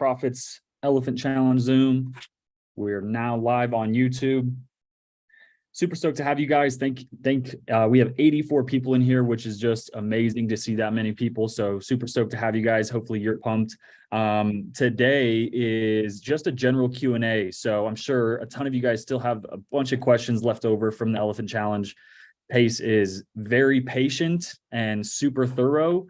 Profits Elephant Challenge Zoom. We're now live on YouTube. Super stoked to have you guys. We have 84 people in here, which is just amazing to see that many people. So super stoked to have you guys. Hopefully you're pumped. Today is just a general Q&A. So I'm sure a ton of you guys still have a bunch of questions left over from the Elephant Challenge. Pace is very patient and super thorough.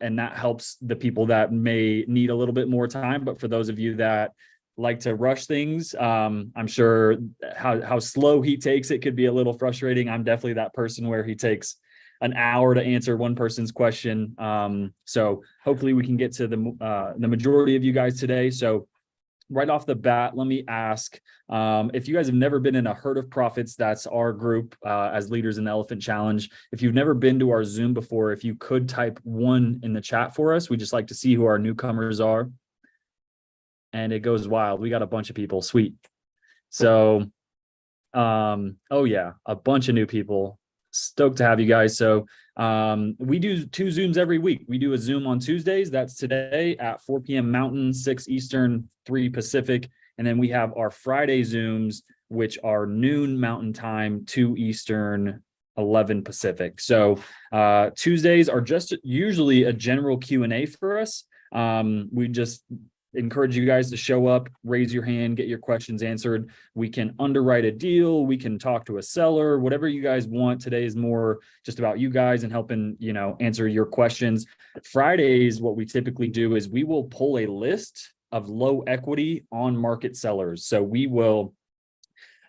And that helps the people that may need a little bit more time. But for those of you that like to rush things, I'm sure how slow he takes it could be a little frustrating. I'm definitely that person where he takes an hour to answer one person's question. So hopefully we can get to the majority of you guys today. So right off the bat, let me ask, if you guys have never been in a Herd of Profits, that's our group as leaders in the Elephant Challenge. If you've never been to our Zoom before, if you could type 1 in the chat for us, we just like to see who our newcomers are. And it goes wild. We got a bunch of people. Sweet. So, oh yeah, a bunch of new people. Stoked to have you guys. So we do 2 Zooms every week. We do a Zoom on Tuesdays. That's today at 4 p.m. Mountain, 6 Eastern, 3 Pacific. And then we have our Friday Zooms, which are noon Mountain time, 2 Eastern, 11 Pacific. So Tuesdays are just usually a general Q&A for us. We just encourage you guys to show up, raise your hand, get your questions answered. We can underwrite a deal. We can talk to a seller, whatever you guys want. Today is more just about you guys and helping, answer your questions. Fridays, what we typically do is we will pull a list of low equity on market sellers. So we will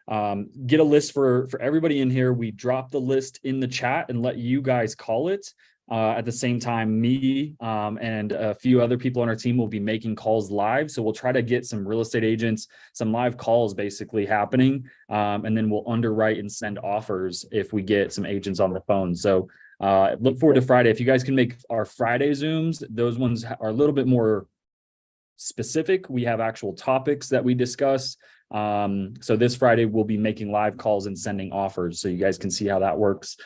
get a list for everybody in here. We drop the list in the chat and let you guys call it. At the same time, me and a few other people on our team will be making calls live. So we'll try to get some real estate agents, some live calls basically happening. And then we'll underwrite and send offers if we get some agents on the phone. So look forward to Friday. If you guys can make our Friday Zooms, those ones are a little bit more specific. We have actual topics that we discuss. So this Friday, we'll be making live calls and sending offers so you guys can see how that works.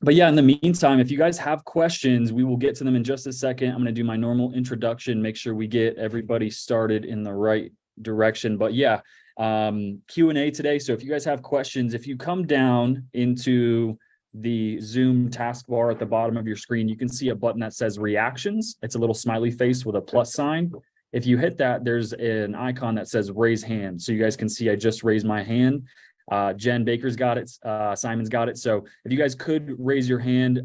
But yeah, in the meantime, if you guys have questions, we will get to them in just a second. I'm going to do my normal introduction, make sure we get everybody started in the right direction. But yeah, Q&A today. So if you guys have questions, if you come down into the Zoom taskbar at the bottom of your screen, you can see a button that says reactions. It's a little smiley face with a plus sign. If you hit that, there's an icon that says raise hand. So you guys can see I just raised my hand. Jen Baker's got it. Simon's got it. So if you guys could raise your hand,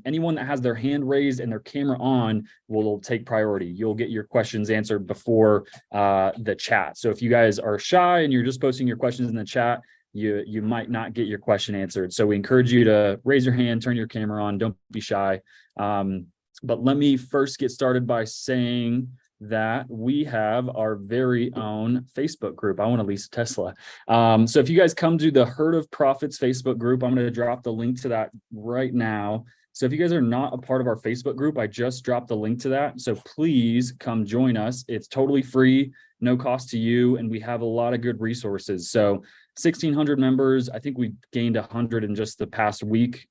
anyone that has their hand raised and their camera on will take priority. You'll get your questions answered before the chat. So if you guys are shy and you're just posting your questions in the chat, you might not get your question answered. So we encourage you to raise your hand, turn your camera on, don't be shy. But let me first get started by saying that we have our very own Facebook group. I want to lease a Tesla. So if you guys come to the Herd of Profits Facebook group, I'm going to drop the link to that right now. So if you guys are not a part of our Facebook group, I just dropped the link to that. So please come join us. It's totally free, no cost to you. And we have a lot of good resources. So 1,600 members. I think we gained 100 in just the past week.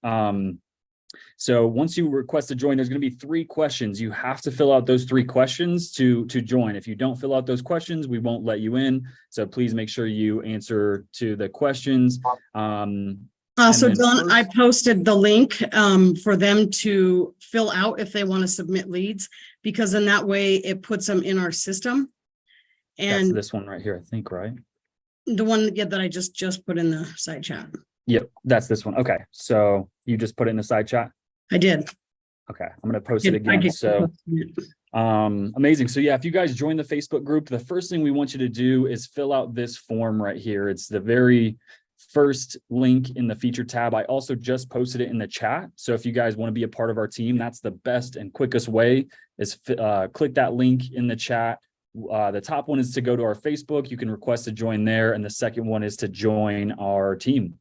So once you request to join, there's going to be 3 questions. You have to fill out those 3 questions to join. If you don't fill out those questions, we won't let you in. So please make sure you answer to the questions. So Don, I posted the link for them to fill out if they want to submit leads, because in that way it puts them in our system. And that's this one right here, I think, right? The one that I just put in the side chat. Yep, that's this one. Okay, so you just put it in the side chat? I did. Okay, I'm going to post it again. So amazing. So yeah, if you guys join the Facebook group, the first thing we want you to do is fill out this form right here. It's the very first link in the feature tab. I also just posted it in the chat. So if you guys want to be a part of our team, that's the best and quickest way is click that link in the chat. The top one is to go to our Facebook. You can request to join there. And the second one is to join our team.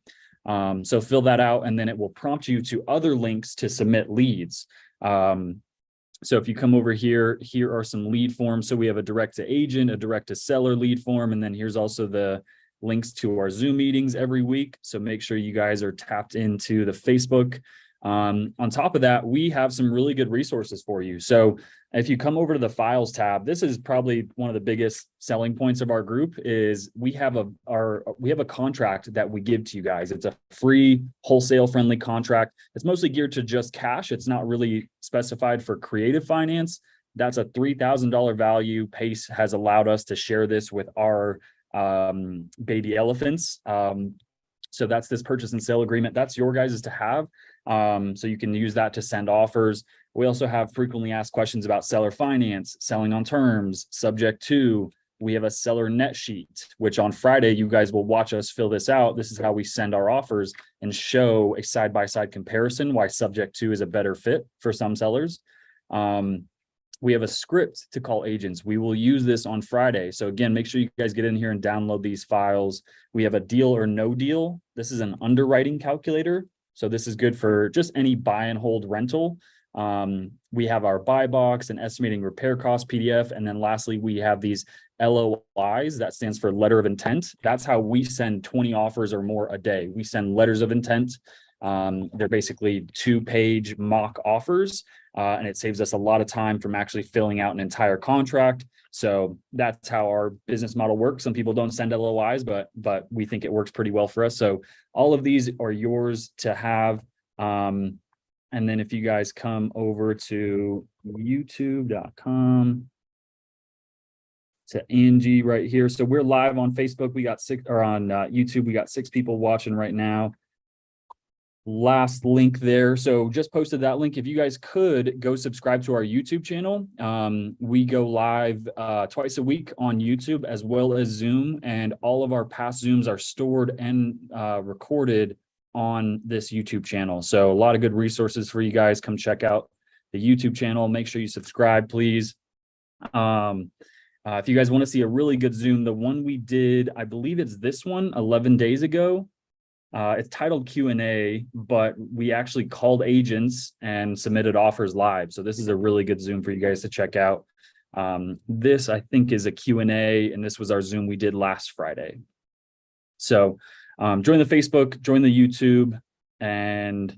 So fill that out, and then it will prompt you to other links to submit leads. So if you come over here, here are some lead forms. So we have a direct to agent, a direct to seller lead form, and then here's also the links to our Zoom meetings every week. So make sure you guys are tapped into the Facebook On top of that, we have some really good resources for you. So if you come over to the files tab, this is probably one of the biggest selling points of our group is we have a contract that we give to you guys. It's a free wholesale friendly contract. It's mostly geared to just cash. It's not really specified for creative finance. That's a $3,000 value. Pace has allowed us to share this with our baby elephants. So that's this purchase and sale agreement. That's your guys' to have. So you can use that to send offers. We also have frequently asked questions about seller finance, selling on terms, subject to. We have a seller net sheet, which on Friday, you guys will watch us fill this out. This is how we send our offers and show a side-by-side comparison, why subject to is a better fit for some sellers. We have a script to call agents. We will use this on Friday. So again, make sure you guys get in here and download these files. We have a deal or no deal. This is an underwriting calculator. So this is good for just any buy and hold rental. We have our buy box and estimating repair cost PDF. And then lastly, we have these LOIs, that stands for letter of intent. That's how we send 20 offers or more a day. We send letters of intent. They're basically 2-page mock offers, and it saves us a lot of time from actually filling out an entire contract. So that's how our business model works. Some people don't send LOIs, but we think it works pretty well for us. So all of these are yours to have. And then if you guys come over to youtube.com to Angie right here. So we're live on Facebook. We got 6, or on YouTube, we got 6 people watching right now. Last link there. So just posted that link. If you guys could go subscribe to our YouTube channel. We go live twice a week on YouTube as well as Zoom, and all of our past Zooms are stored and recorded on this YouTube channel. So a lot of good resources for you guys. Come check out the YouTube channel. Make sure you subscribe, please. If you guys want to see a really good Zoom, the one we did, I believe it's this one 11 days ago. It's titled Q&A, but we actually called agents and submitted offers live. So this is a really good Zoom for you guys to check out. This, I think, is a Q&A, and this was our Zoom we did last Friday. So join the Facebook, join the YouTube, and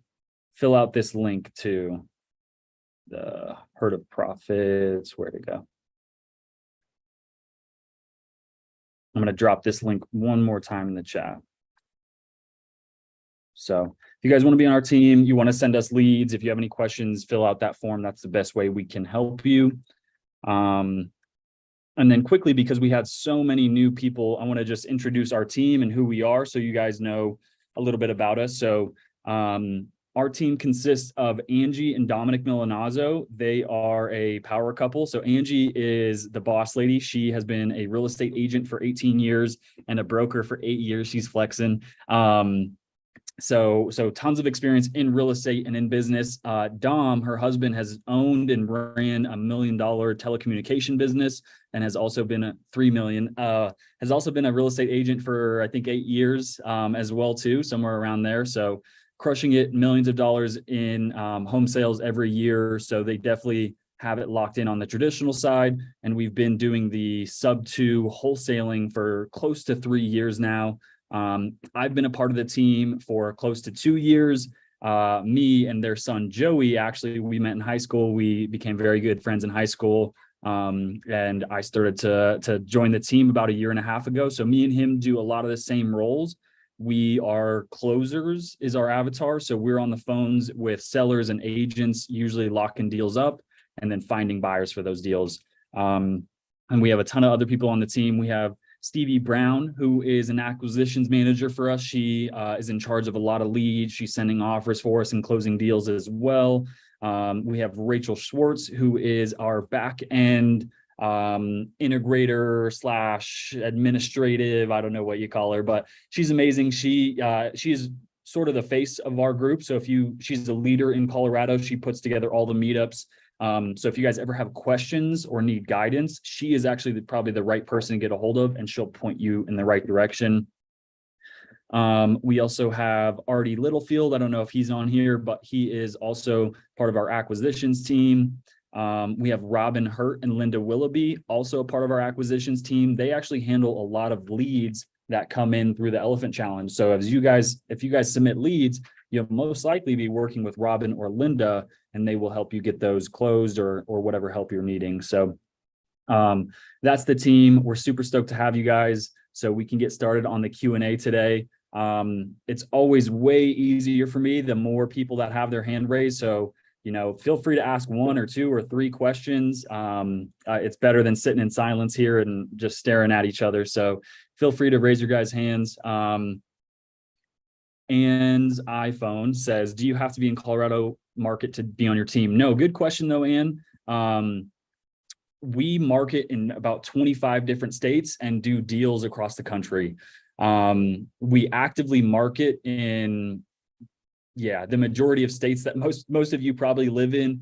fill out this link to the Herd of Profits. Where'd it go? I'm going to drop this link one more time in the chat. So if you guys want to be on our team, you want to send us leads, if you have any questions, fill out that form. That's the best way we can help you. And then quickly, because we had so many new people, I want to just introduce our team and who we are so you guys know a little bit about us. So our team consists of Angie and Dominic Milanazzo. They are a power couple. So Angie is the boss lady. She has been a real estate agent for 18 years and a broker for 8 years. She's flexing. So tons of experience in real estate and in business. Dom, her husband, has owned and ran $1 million telecommunication business and has also been a $3 million, has also been a real estate agent for, I think, 8 years as well, too, somewhere around there. So crushing it, millions of dollars in home sales every year. So they definitely have it locked in on the traditional side. And we've been doing the sub-2 wholesaling for close to 3 years now. I've been a part of the team for close to 2 years. Me and their son, Joey, actually, we met in high school. We became very good friends in high school. And I started to join the team about 1.5 years ago. So me and him do a lot of the same roles. We are closers is our avatar. So we're on the phones with sellers and agents, usually locking deals up and then finding buyers for those deals. And we have a ton of other people on the team. We have Stevie Brown, who is an acquisitions manager for us. She is in charge of a lot of leads. She's sending offers for us and closing deals as well. We have Rachel Schwartz, who is our back end integrator / administrative. I don't know what you call her, but she's amazing. She is sort of the face of our group. So she's a leader in Colorado. She puts together all the meetups. So if you guys ever have questions or need guidance, she is actually probably the right person to get a hold of, and she'll point you in the right direction. We also have Artie Littlefield. I don't know if he's on here, but he is also part of our acquisitions team. We have Robin Hurt and Linda Willoughby, also a part of our acquisitions team. They actually handle a lot of leads that come in through the Elephant Challenge. So if you guys submit leads, you'll most likely be working with Robin or Linda, and they will help you get those closed or whatever help you're needing. So that's the team. We're super stoked to have you guys so we can get started on the Q&A today. It's always way easier for me the more people that have their hand raised. So, feel free to ask 1 or 2 or 3 questions. It's better than sitting in silence here and just staring at each other. So feel free to raise your guys' hands. And iPhone says, do you have to be in Colorado market to be on your team? No, good question though, Ann. We market in about 25 different states and do deals across the country. We actively market in, the majority of states that most of you probably live in.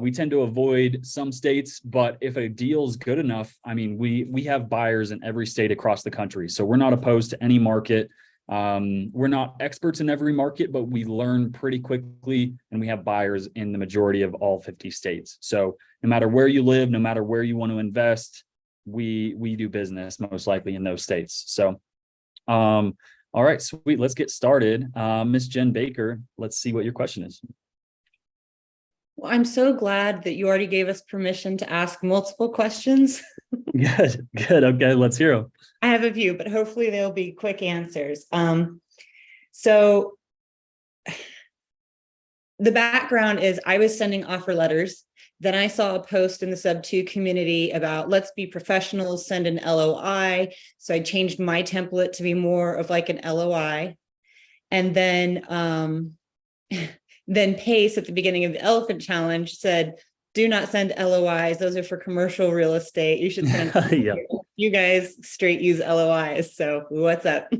We tend to avoid some states, but if a deal's good enough, I mean, we have buyers in every state across the country. So we're not opposed to any market. We're not experts in every market, but we learn pretty quickly, and we have buyers in the majority of all 50 states. So no matter where you live, no matter where you want to invest, we do business most likely in those states. So, all right, sweet. Let's get started. Miss Jen Baker, let's see what your question is. Well, I'm so glad that you already gave us permission to ask multiple questions. Good. Okay, let's hear them. I have a few, but hopefully they'll be quick answers. So the background is I was sending offer letters. Then I saw a post in the sub-2 community about let's be professionals, send an LOI. So I changed my template to be more of like an LOI. And then Pace at the beginning of the Elephant Challenge said, do not send LOIs. Those are for commercial real estate. You should send, You guys straight use LOIs. So what's up?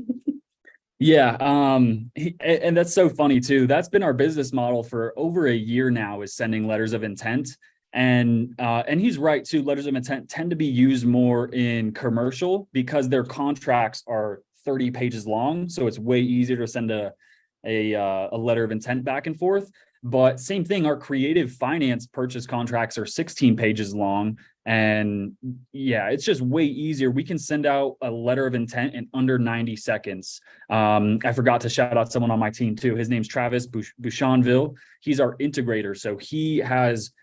Yeah. And that's so funny too. That's been our business model for over a year now, is sending letters of intent. And he's right too. Letters of intent tend to be used more in commercial because their contracts are 30 pages long. So it's way easier to send a letter of intent back and forth. But same thing, our creative finance purchase contracts are 16 pages long. And it's just way easier. We can send out a letter of intent in under 90 seconds. I forgot to shout out someone on my team too. His name's Travis Bouchonville. He's our integrator. So he has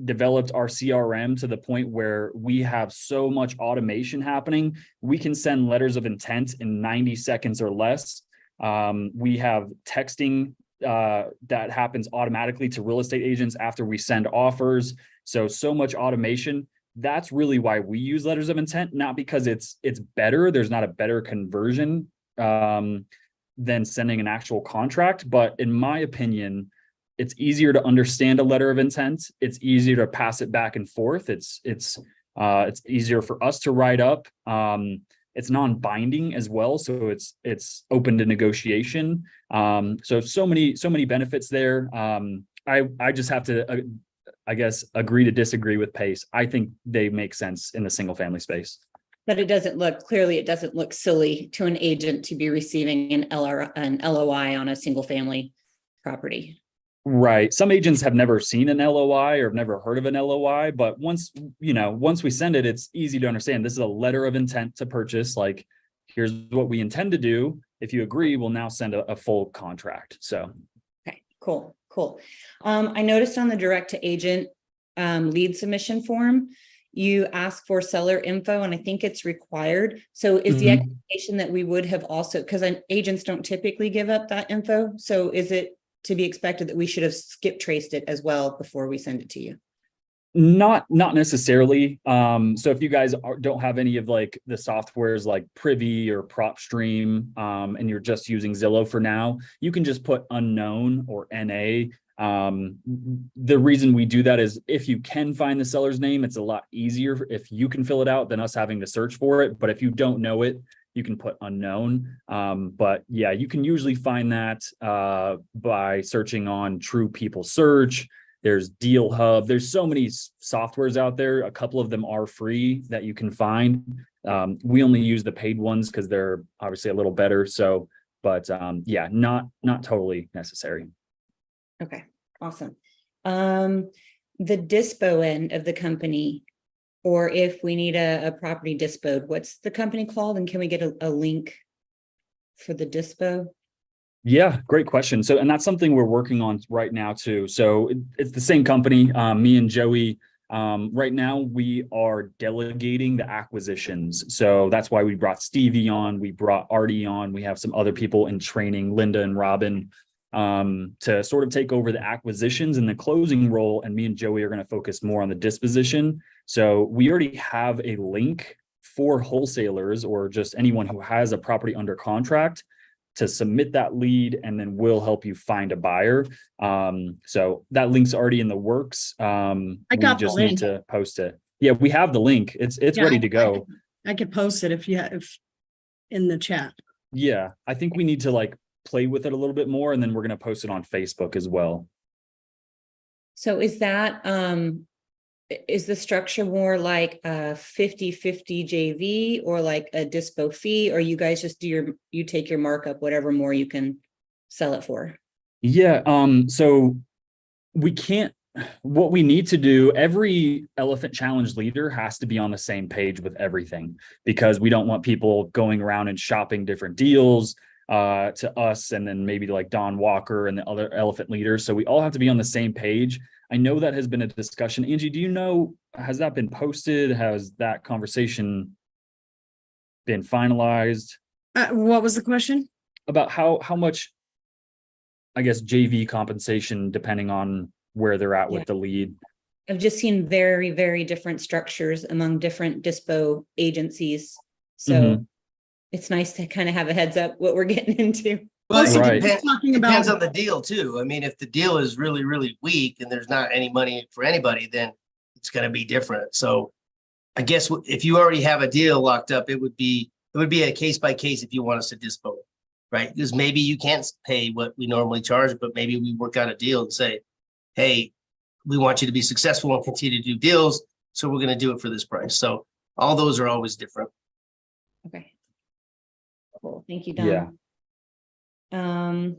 developed our CRM to the point where we have so much automation happening. We can send letters of intent in 90 seconds or less. We have texting that happens automatically to real estate agents after we send offers. So much automation. That's really why we use letters of intent, not because it's better. There's not a better conversion than sending an actual contract. But in my opinion, it's easier to understand a letter of intent. It's easier to pass it back and forth. It's easier for us to write up. It's non-binding as well, so it's open to negotiation. So many benefits there. I just have to, I guess, agree to disagree with Pace. I think they make sense in the single family space. But it doesn't look silly to an agent to be receiving an LOI on a single family property. Right. Some agents have never seen an LOI or have never heard of an LOI, but once we send it, it's easy to understand. This is a letter of intent to purchase. Like, here's what we intend to do. If you agree, we'll now send a full contract. So. Okay, cool. I noticed on the direct to agent lead submission form, you ask for seller info, and I think it's required. So is the expectation that we would have also, because agents don't typically give up that info. So is it to be expected that we should have skip traced it as well before we send it to you? Not necessarily. So if you guys don't have any of like the softwares like Privy or PropStream, and you're just using Zillow for now, you can just put unknown or NA. The reason we do that is if you can find the seller's name, it's a lot easier if you can fill it out than us having to search for it. But if you don't know it, you can put unknown. But yeah, you can usually find that by searching on True People Search. There's Deal Hub. There's so many softwares out there. A couple of them are free that you can find. We only use the paid ones because they're obviously a little better. So, but not totally necessary. Okay, awesome. The dispo end of the company, or if we need a property dispoed, what's the company called? And can we get a link for the dispo? Yeah, great question. So, and that's something we're working on right now too. So it's the same company, me and Joey. Right now we are delegating the acquisitions. So that's why we brought Stevie on, we brought Artie on, we have some other people in training, Linda and Robin, to sort of take over the acquisitions and the closing role. And me and Joey are going to focus more on the disposition. So we already have a link for wholesalers or just anyone who has a property under contract to submit that lead, and then we'll help you find a buyer. So that link's already in the works. I We got the just need link. to post it. Yeah, we have the link. It's Yeah, ready to go. I could post it if in the chat. Yeah, I think we need to like play with it a little bit more, and then we're going to post it on Facebook as well. So is the structure more like a 50-50 JV or like a dispo fee, or you guys just you take your markup, whatever more you can sell it for? Yeah, so what we need to do, every Elephant Challenge leader has to be on the same page with everything, because we don't want people going around and shopping different deals to us and then maybe like Don Walker and the other elephant leaders. So we all have to be on the same page. I know that has been a discussion. Angie, do you know, has that been posted? Has that conversation been finalized? What was the question? About how much, I guess, JV compensation, depending on where they're at with the lead. I've just seen very, very different structures among different dispo agencies. So it's nice to kind of have a heads up what we're getting into. Well, Right. depends on the deal too. I mean, if the deal is really, really weak and there's not any money for anybody, then it's going to be different. So I guess if you already have a deal locked up, it would be a case by case if you want us to dispo, right? Because maybe you can't pay what we normally charge, but maybe we work out a deal and say, hey, we want you to be successful and continue to do deals, so we're going to do it for this price. So all those are always different. Okay. Cool. Thank you, Don. Yeah. Can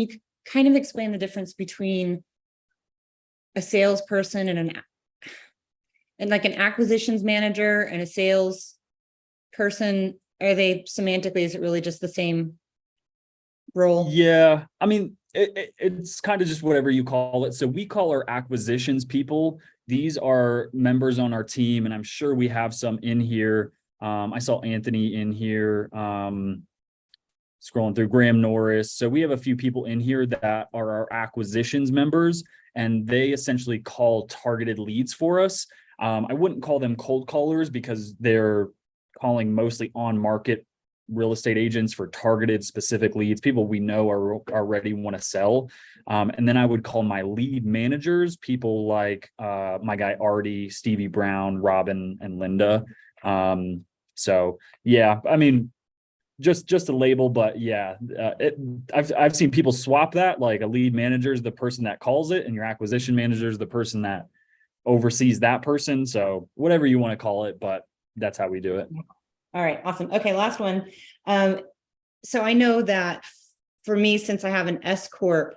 you kind of explain the difference between a salesperson and like an acquisitions manager and a sales person? Are they semantically, is it really just the same role? Yeah, I mean, it's kind of just whatever you call it. So we call our acquisitions people. These are members on our team, and I'm sure we have some in here. I saw Anthony in here, scrolling through, Graham Norris. So we have a few people in here that are our acquisitions members, and they essentially call targeted leads for us. I wouldn't call them cold callers, because they're calling mostly on market real estate agents for targeted specific leads, people we know are already want to sell. And then I would call my lead managers people like my guy Artie, Stevie Brown, Robin, and Linda. So yeah, I mean, just a label, but yeah, I've seen people swap that, like a lead manager is the person that calls it, and your acquisition manager is the person that oversees that person. So whatever you want to call it, but that's how we do it. All right, awesome. Okay, last one. So I know that for me, since I have an S corp,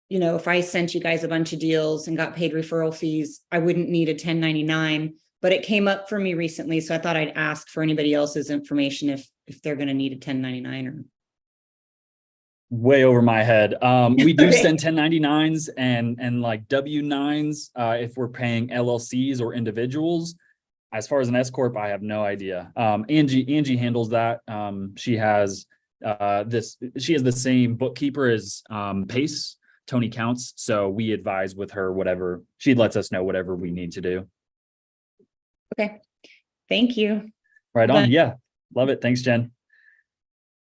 you know, if I sent you guys a bunch of deals and got paid referral fees, I wouldn't need a 1099. But it came up for me recently, so I thought I'd ask for anybody else's information if they're going to need a 1099 or. Way over my head. We do Okay. send 1099s and like W9s if we're paying LLCs or individuals. As far as an S corp, I have no idea. Angie handles that. She has the same bookkeeper as Pace, Tony Counts. So we advise with her whatever she lets us know, whatever we need to do. Okay, thank you. Right on. Yeah, love it. Thanks, Jen.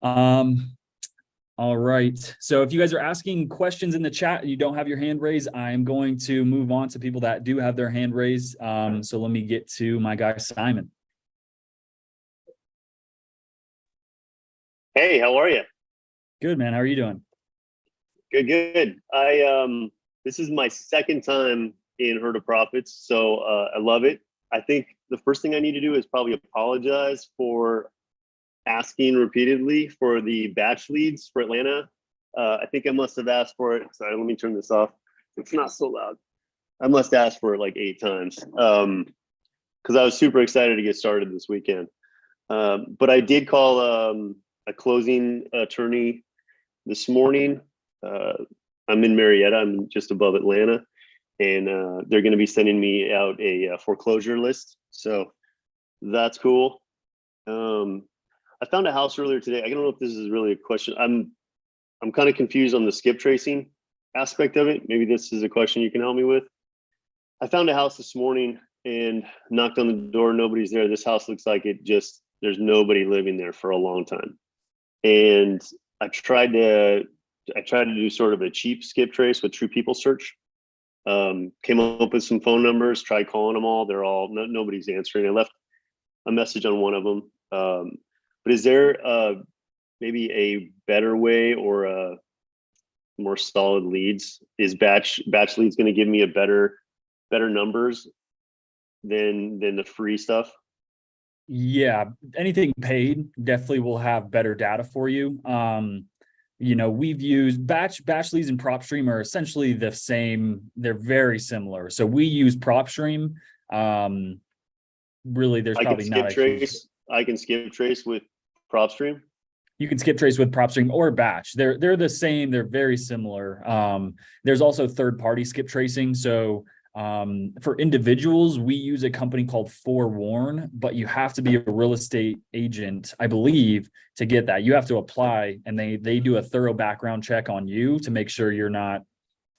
All right. So if you guys are asking questions in the chat and you don't have your hand raised, I'm going to move on to people that do have their hand raised. So let me get to my guy, Simon. Hey, how are you? Good, man. How are you doing? Good. This is my second time in Herd of Profits, so I love it. I think the first thing I need to do is probably apologize for asking repeatedly for the batch leads for Atlanta. I think I must have asked for it. Sorry, let me turn this off. It's not so loud. I must ask for it like 8 times because I was super excited to get started this weekend. But I did call a closing attorney this morning. I'm in Marietta. I'm just above Atlanta, and they're going to be sending me out a foreclosure list. So that's cool. I found a house earlier today. I don't know if this is really a question. I'm kind of confused on the skip tracing aspect of it. Maybe this is a question you can help me with. I found a house this morning and knocked on the door. Nobody's there. This house looks like there's nobody living there for a long time. And I tried to do sort of a cheap skip trace with True People Search. Came up with some phone numbers, tried calling them all. Nobody's answering. I left a message on one of them. But is there maybe a better way or a more solid leads? Is batch leads going to give me a better numbers than the free stuff? Yeah, anything paid definitely will have better data for you. We've used batch leads and PropStream are essentially the same. They're very similar. So we use PropStream. Really, there's probably not a huge... I can skip trace with PropStream. You can skip trace with PropStream or batch. They're the same. They're very similar. There's also third-party skip tracing. So for individuals, we use a company called Forewarn, but you have to be a real estate agent, I believe, to get that. You have to apply, and they do a thorough background check on you to make sure you're not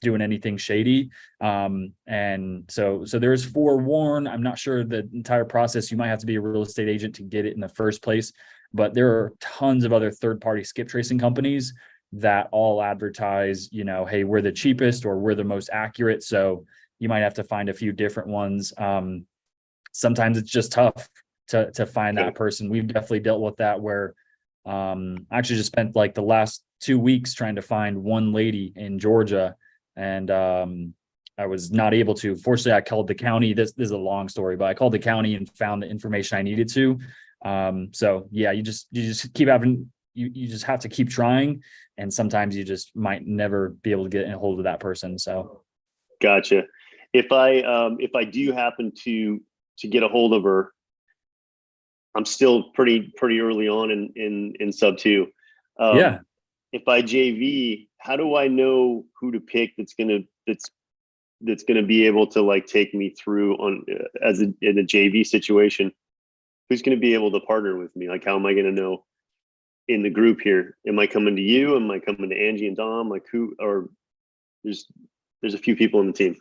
doing anything shady. And so there's Forewarn. I'm not sure the entire process. You might have to be a real estate agent to get it in the first place, but there are tons of other third-party skip tracing companies that all advertise, hey, we're the cheapest or we're the most accurate. So you might have to find a few different ones. Sometimes it's just tough to find that person. We've definitely dealt with that where I actually just spent like the last 2 weeks trying to find one lady in Georgia, and I was not able to. Fortunately, I called the county. This is a long story, but I called the county and found the information I needed to. So yeah, you just keep having, you just have to keep trying, and sometimes you just might never be able to get a hold of that person. So gotcha. If I do happen to get a hold of her, I'm still pretty early on in sub 2. Yeah. If I JV, how do I know who to pick that's gonna be able to like take me through in a JV situation? Who's gonna be able to partner with me? Like, how am I gonna know in the group here? Am I coming to you? Am I coming to Angie and Dom? Like, who? Or there's a few people in the team.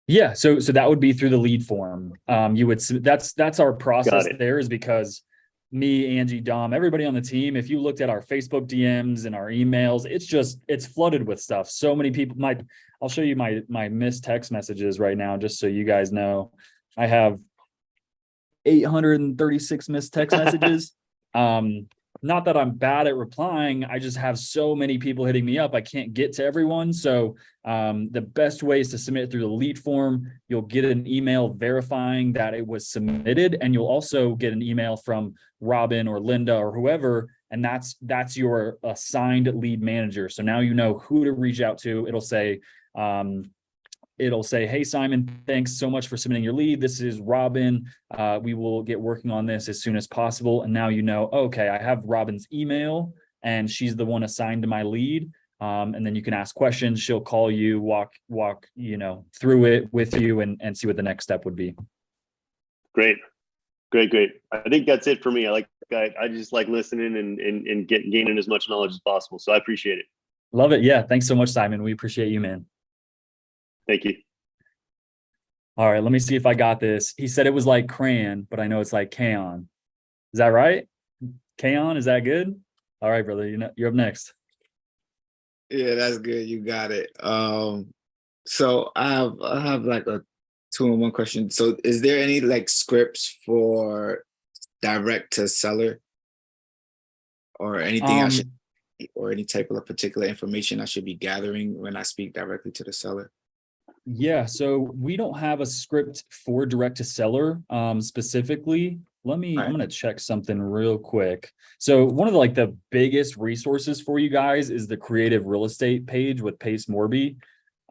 Yeah, so that would be through the lead form. That's our process there, is because me, Angie, Dom, everybody on the team, if you looked at our Facebook DMs and our emails, it's flooded with stuff. So many people I'll show you my missed text messages right now, just so you guys know. I have 836 missed text messages. Not that I'm bad at replying. I just have so many people hitting me up. I can't get to everyone. So the best way is to submit it through the lead form. You'll get an email verifying that it was submitted, and you'll also get an email from Robin or Linda or whoever, and that's your assigned lead manager. So now you know who to reach out to. It'll say, hey, Simon, thanks so much for submitting your lead. This is Robin. We will get working on this as soon as possible. And now you know, okay, I have Robin's email and she's the one assigned to my lead. And then you can ask questions. She'll call you, walk, through it with you and see what the next step would be. Great. I think that's it for me. I just like listening and gaining as much knowledge as possible. So I appreciate it. Love it. Yeah. Thanks so much, Simon. We appreciate you, man. Thank you. All right, let me see if I got this. He said it was like crayon, but I know it's like Kaon. Is that right? Kaon, is that good? All right, brother, you're up next. Yeah, that's good. You got it. So I have like a 2-in-1 question. So is there any like scripts for direct to seller or anything or any type of particular information I should be gathering when I speak directly to the seller? Yeah, so we don't have a script for direct to seller specifically. I'm going to check something real quick. So one of the biggest resources for you guys is the creative real estate page with Pace Morby.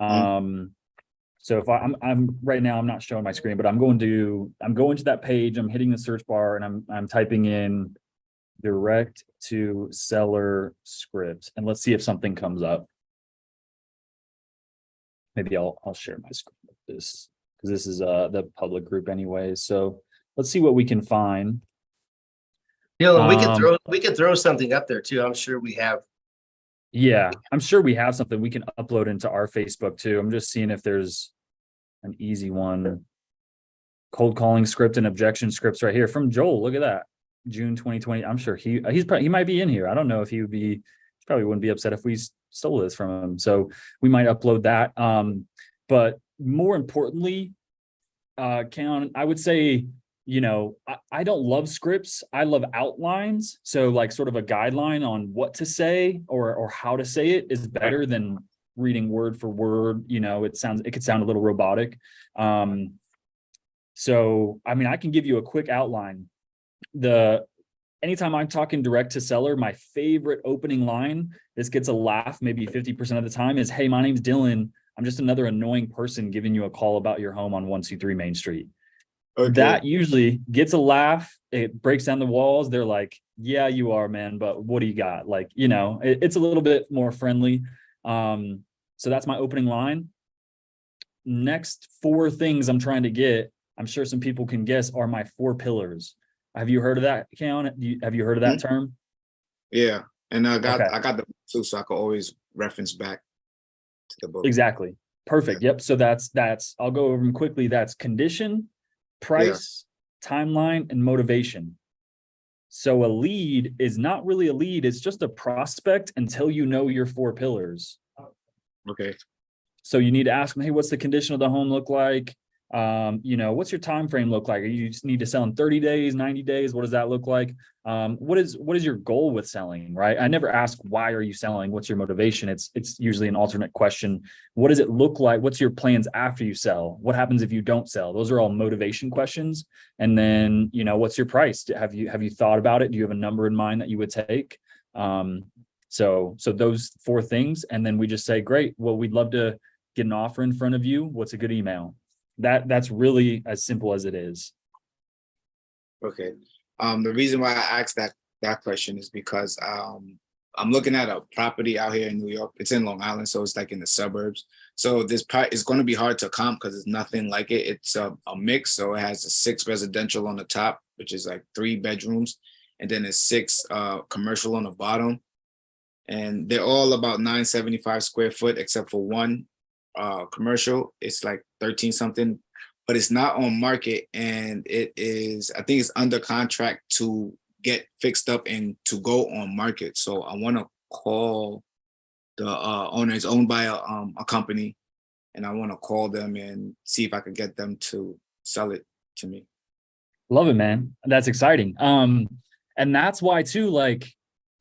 So if I'm right now, I'm not showing my screen, but I'm going to that page. I'm hitting the search bar and I'm typing in direct to seller script. And let's see if something comes up. Maybe I'll share my screen with this because this is the public group anyway. So let's see what we can find. Dylan, we could throw something up there too. I'm sure we have. Yeah, I'm sure we have something we can upload into our Facebook too. I'm just seeing if there's an easy one. Cold calling script and objection scripts right here from Joel. Look at that. June 2020. I'm sure he might be in here. I don't know if he probably wouldn't be upset if we stole this from him. So we might upload that. But more importantly, Keon, I would say, I don't love scripts. I love outlines. So like sort of a guideline on what to say or how to say it is better than reading word for word. It could sound a little robotic. So, I mean, I can give you a quick outline. Anytime I'm talking direct to seller, my favorite opening line, this gets a laugh maybe 50% of the time, is, "Hey, my name's Dylan. I'm just another annoying person giving you a call about your home on 123 Main Street." Okay. That usually gets a laugh. It breaks down the walls. They're like, "Yeah, you are, man, but what do you got?" Like, it's a little bit more friendly. So that's my opening line. Next 4 things I'm trying to get, I'm sure some people can guess, are my 4 pillars. Have you heard of that, Keon? Have you heard of that term? Yeah. And I got the book too, so I can always reference back to the book. Exactly. Perfect. Yep. So that's I'll go over them quickly. That's condition, price, timeline, and motivation. So a lead is not really a lead, it's just a prospect until you know your 4 pillars. Okay. So you need to ask them, "Hey, what's the condition of the home look like? What's your time frame look like? You just need to sell in 30 days, 90 days. What does that look like? What is your goal with selling?" Right? I never ask, "Why are you selling? What's your motivation?" It's usually an alternate question. What does it look like? What's your plans after you sell? What happens if you don't sell? Those are all motivation questions. And then, what's your price? Have you thought about it? Do you have a number in mind that you would take? So those 4 things. And then we just say, "Great. Well, we'd love to get an offer in front of you. What's a good email?" That's really as simple as it is. Okay. The reason why I asked that question is because I'm looking at a property out here in New York. It's in Long Island, so it's like in the suburbs. So this is going to be hard to comp because it's nothing like it. It's a mix. So it has a 6 residential on the top, which is like 3 bedrooms, and then it's 6 commercial on the bottom. And they're all about 975 square foot, except for one commercial. It's like 13 something, but it's not on market, and I think it's under contract to get fixed up and to go on market. So I want to call the owner. It's owned by a company, and I want to call them and see if I could get them to sell it to me. Love it, man. That's exciting. And that's why too, like,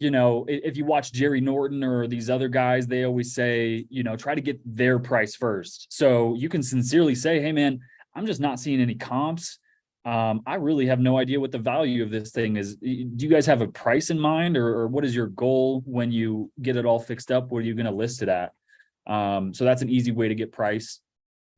if you watch Jerry Norton or these other guys, they always say, try to get their price first. So you can sincerely say, "Hey man, I'm just not seeing any comps. I really have no idea what the value of this thing is. Do you guys have a price in mind, or what is your goal when you get it all fixed up? What are you going to list it at?" So that's an easy way to get price.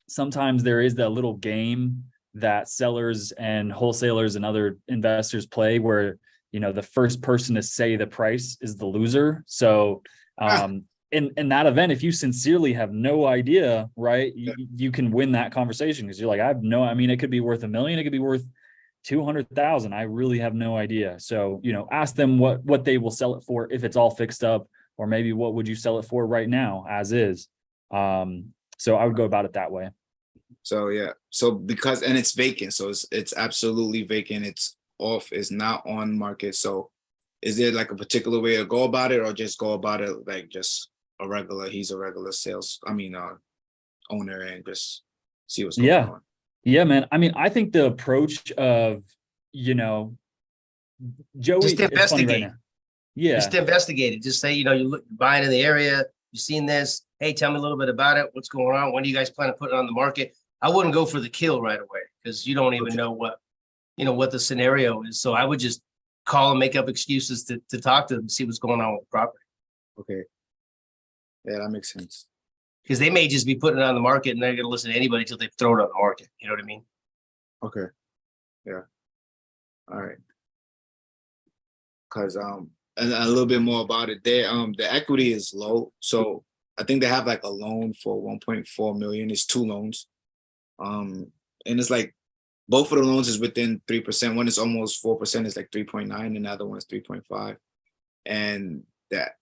Sometimes there is that little game that sellers and wholesalers and other investors play where, the first person to say the price is the loser. So in that event, if you sincerely have no idea, right, you can win that conversation because you're like, it could be worth $1 million, it could be worth 200,000. I really have no idea. So, ask them what they will sell it for if it's all fixed up, or maybe what would you sell it for right now as is. So I would go about it that way. So yeah. So and it's vacant. So it's absolutely vacant. It's off. It's not on market. So is there like a particular way to go about it, or just go about it like just he's a regular owner, and just see what's going on? Yeah, man. I mean, I think the approach of, Joey, Just investigate. Right now. Yeah. Just investigate it. Just say, you're buying in the area, you've seen this. Hey, tell me a little bit about it. What's going on? When do you guys plan to put it on the market? I wouldn't go for the kill right away because you don't even know what the scenario is. So I would just call and make up excuses to talk to them, see what's going on with the property. Okay. Yeah, that makes sense. Because they may just be putting it on the market and they're going to listen to anybody until they throw it on the market. You know what I mean? Okay. Yeah. All right. because and a little bit more about it. The equity is low, so I think they have like a loan for 1.4 million. It's two loans, and it's like both of the loans is within 3%. One is almost 4%, is like 3.9, and the other one is 3.5, and that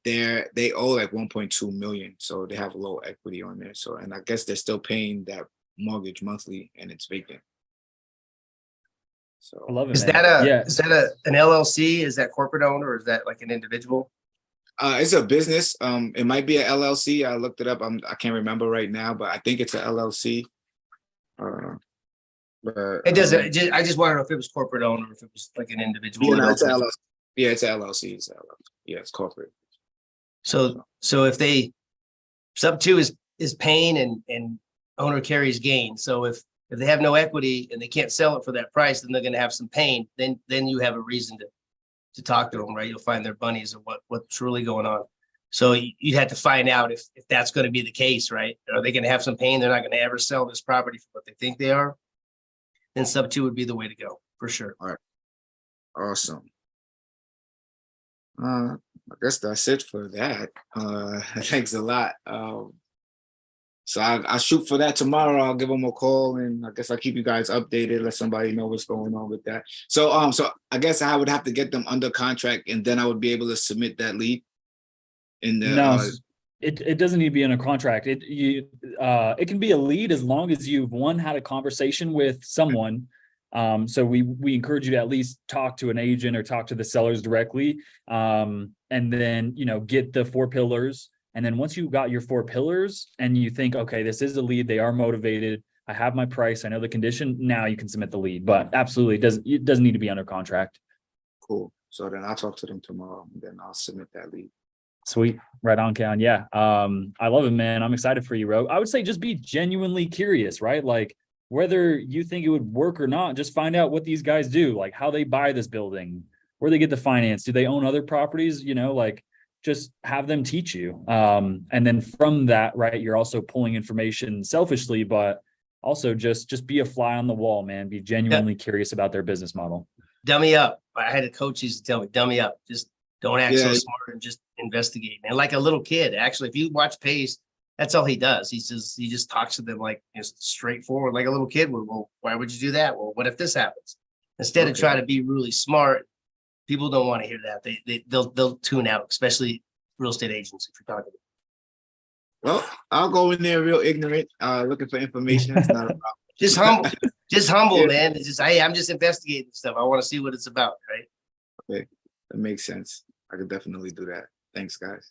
they owe like 1.2 million, so they have low equity on there. So, and I guess they're still paying that mortgage monthly, and it's vacant. So I love it, Is man. that a, Yeah. is that an LLC? Is that corporate owner or is that like an individual? it's a business. It might be a LLC. I looked it up. I can't remember right now, but I think it's a LLC. But It doesn't, I just want to know if it was corporate owner, or if it was like an individual. yeah, no, it's a LLC. Yeah, it's a LLC. It's a LLC. Yeah, it's corporate. So if they, sub two is pain and owner carries gain. So if they have no equity and they can't sell it for that price, then they're going to have some pain. Then you have a reason to talk to them, right? You'll find their bunnies and what's really going on. So you'd have to find out if that's going to be the case, right? Are they going to have some pain? They're not going to ever sell this property for what they think they are. Then sub two would be the way to go for sure. All right. Awesome. I guess that's it for that. Thanks a lot. So I'll shoot for that tomorrow. I'll give them a call, and I guess I'll keep you guys updated, let somebody know what's going on with that. So I guess I would have to get them under contract, and then I would be able to submit that lead. No, it doesn't need to be in a contract. It can be a lead as long as you've had a conversation with someone. So we encourage you to at least talk to an agent or talk to the sellers directly. And then, get the 4 pillars. And then once you got your 4 pillars and you think, okay, this is a lead, they are motivated, I have my price, I know the condition, now you can submit the lead. But absolutely, it doesn't need to be under contract. Cool. So then I'll talk to them tomorrow, and then I'll submit that lead. Sweet. Right on, Keon. Yeah. I love it, man. I'm excited for you, bro. I would say just be genuinely curious, right? Like, whether you think it would work or not, just find out what these guys do, like how they buy this building, where they get the finance. Do they own other properties? Just have them teach you. And then from that, right, you're also pulling information selfishly, but also just be a fly on the wall, man. Be genuinely curious about their business model. Dummy up. I had a coach used to tell me, dummy up. Just don't act so smart and just investigate, man. Like a little kid. Actually, if you watch Pace, that's all he does. He just talks to them like just straightforward, like a little kid would. Well, why would you do that? Well, what if this happens? Instead of trying to be really smart, people don't want to hear that. They'll tune out, especially real estate agents. If you're talking. Well, I'll go in there real ignorant, looking for information. It's not a problem. Just humble, man. It's just, hey, I'm just investigating stuff. I want to see what it's about, right? Okay, that makes sense. I could definitely do that. Thanks, guys.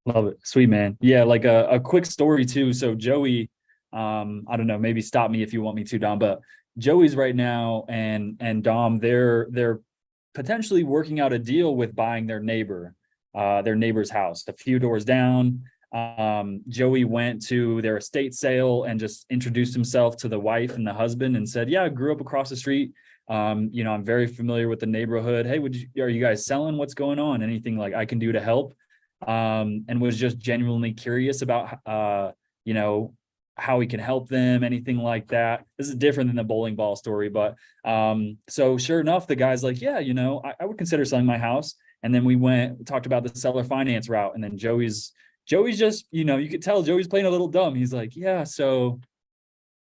Love it. Sweet, man. Yeah, like a quick story too. So Joey, I don't know, maybe stop me if you want me to, Dom, but Joey's right now and Dom, they're potentially working out a deal with buying their neighbor's house a few doors down. Joey went to their estate sale and just introduced himself to the wife and the husband and said, yeah, I grew up across the street. I'm very familiar with the neighborhood. Hey, are you guys selling? What's going on? Anything like I can do to help? And was just genuinely curious about, how he can help them, anything like that. This is different than the bowling ball story, but so sure enough, the guy's like, yeah, I would consider selling my house. And then we talked about the seller finance route. And then Joey's just, you could tell Joey's playing a little dumb. He's like, yeah, so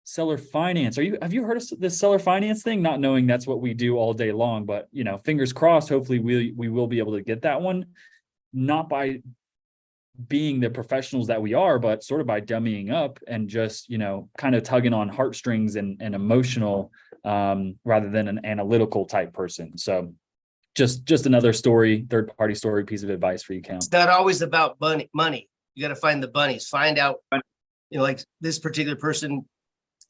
seller finance. Have you heard of this seller finance thing? Not knowing that's what we do all day long, but fingers crossed, hopefully we will be able to get that one. Not by being the professionals that we are, but sort of by dummying up and just, kind of tugging on heartstrings and emotional, rather than an analytical type person. So just another story, third-party story, piece of advice for you, Cam. It's not always about money. You got to find the bunnies, find out, like this particular person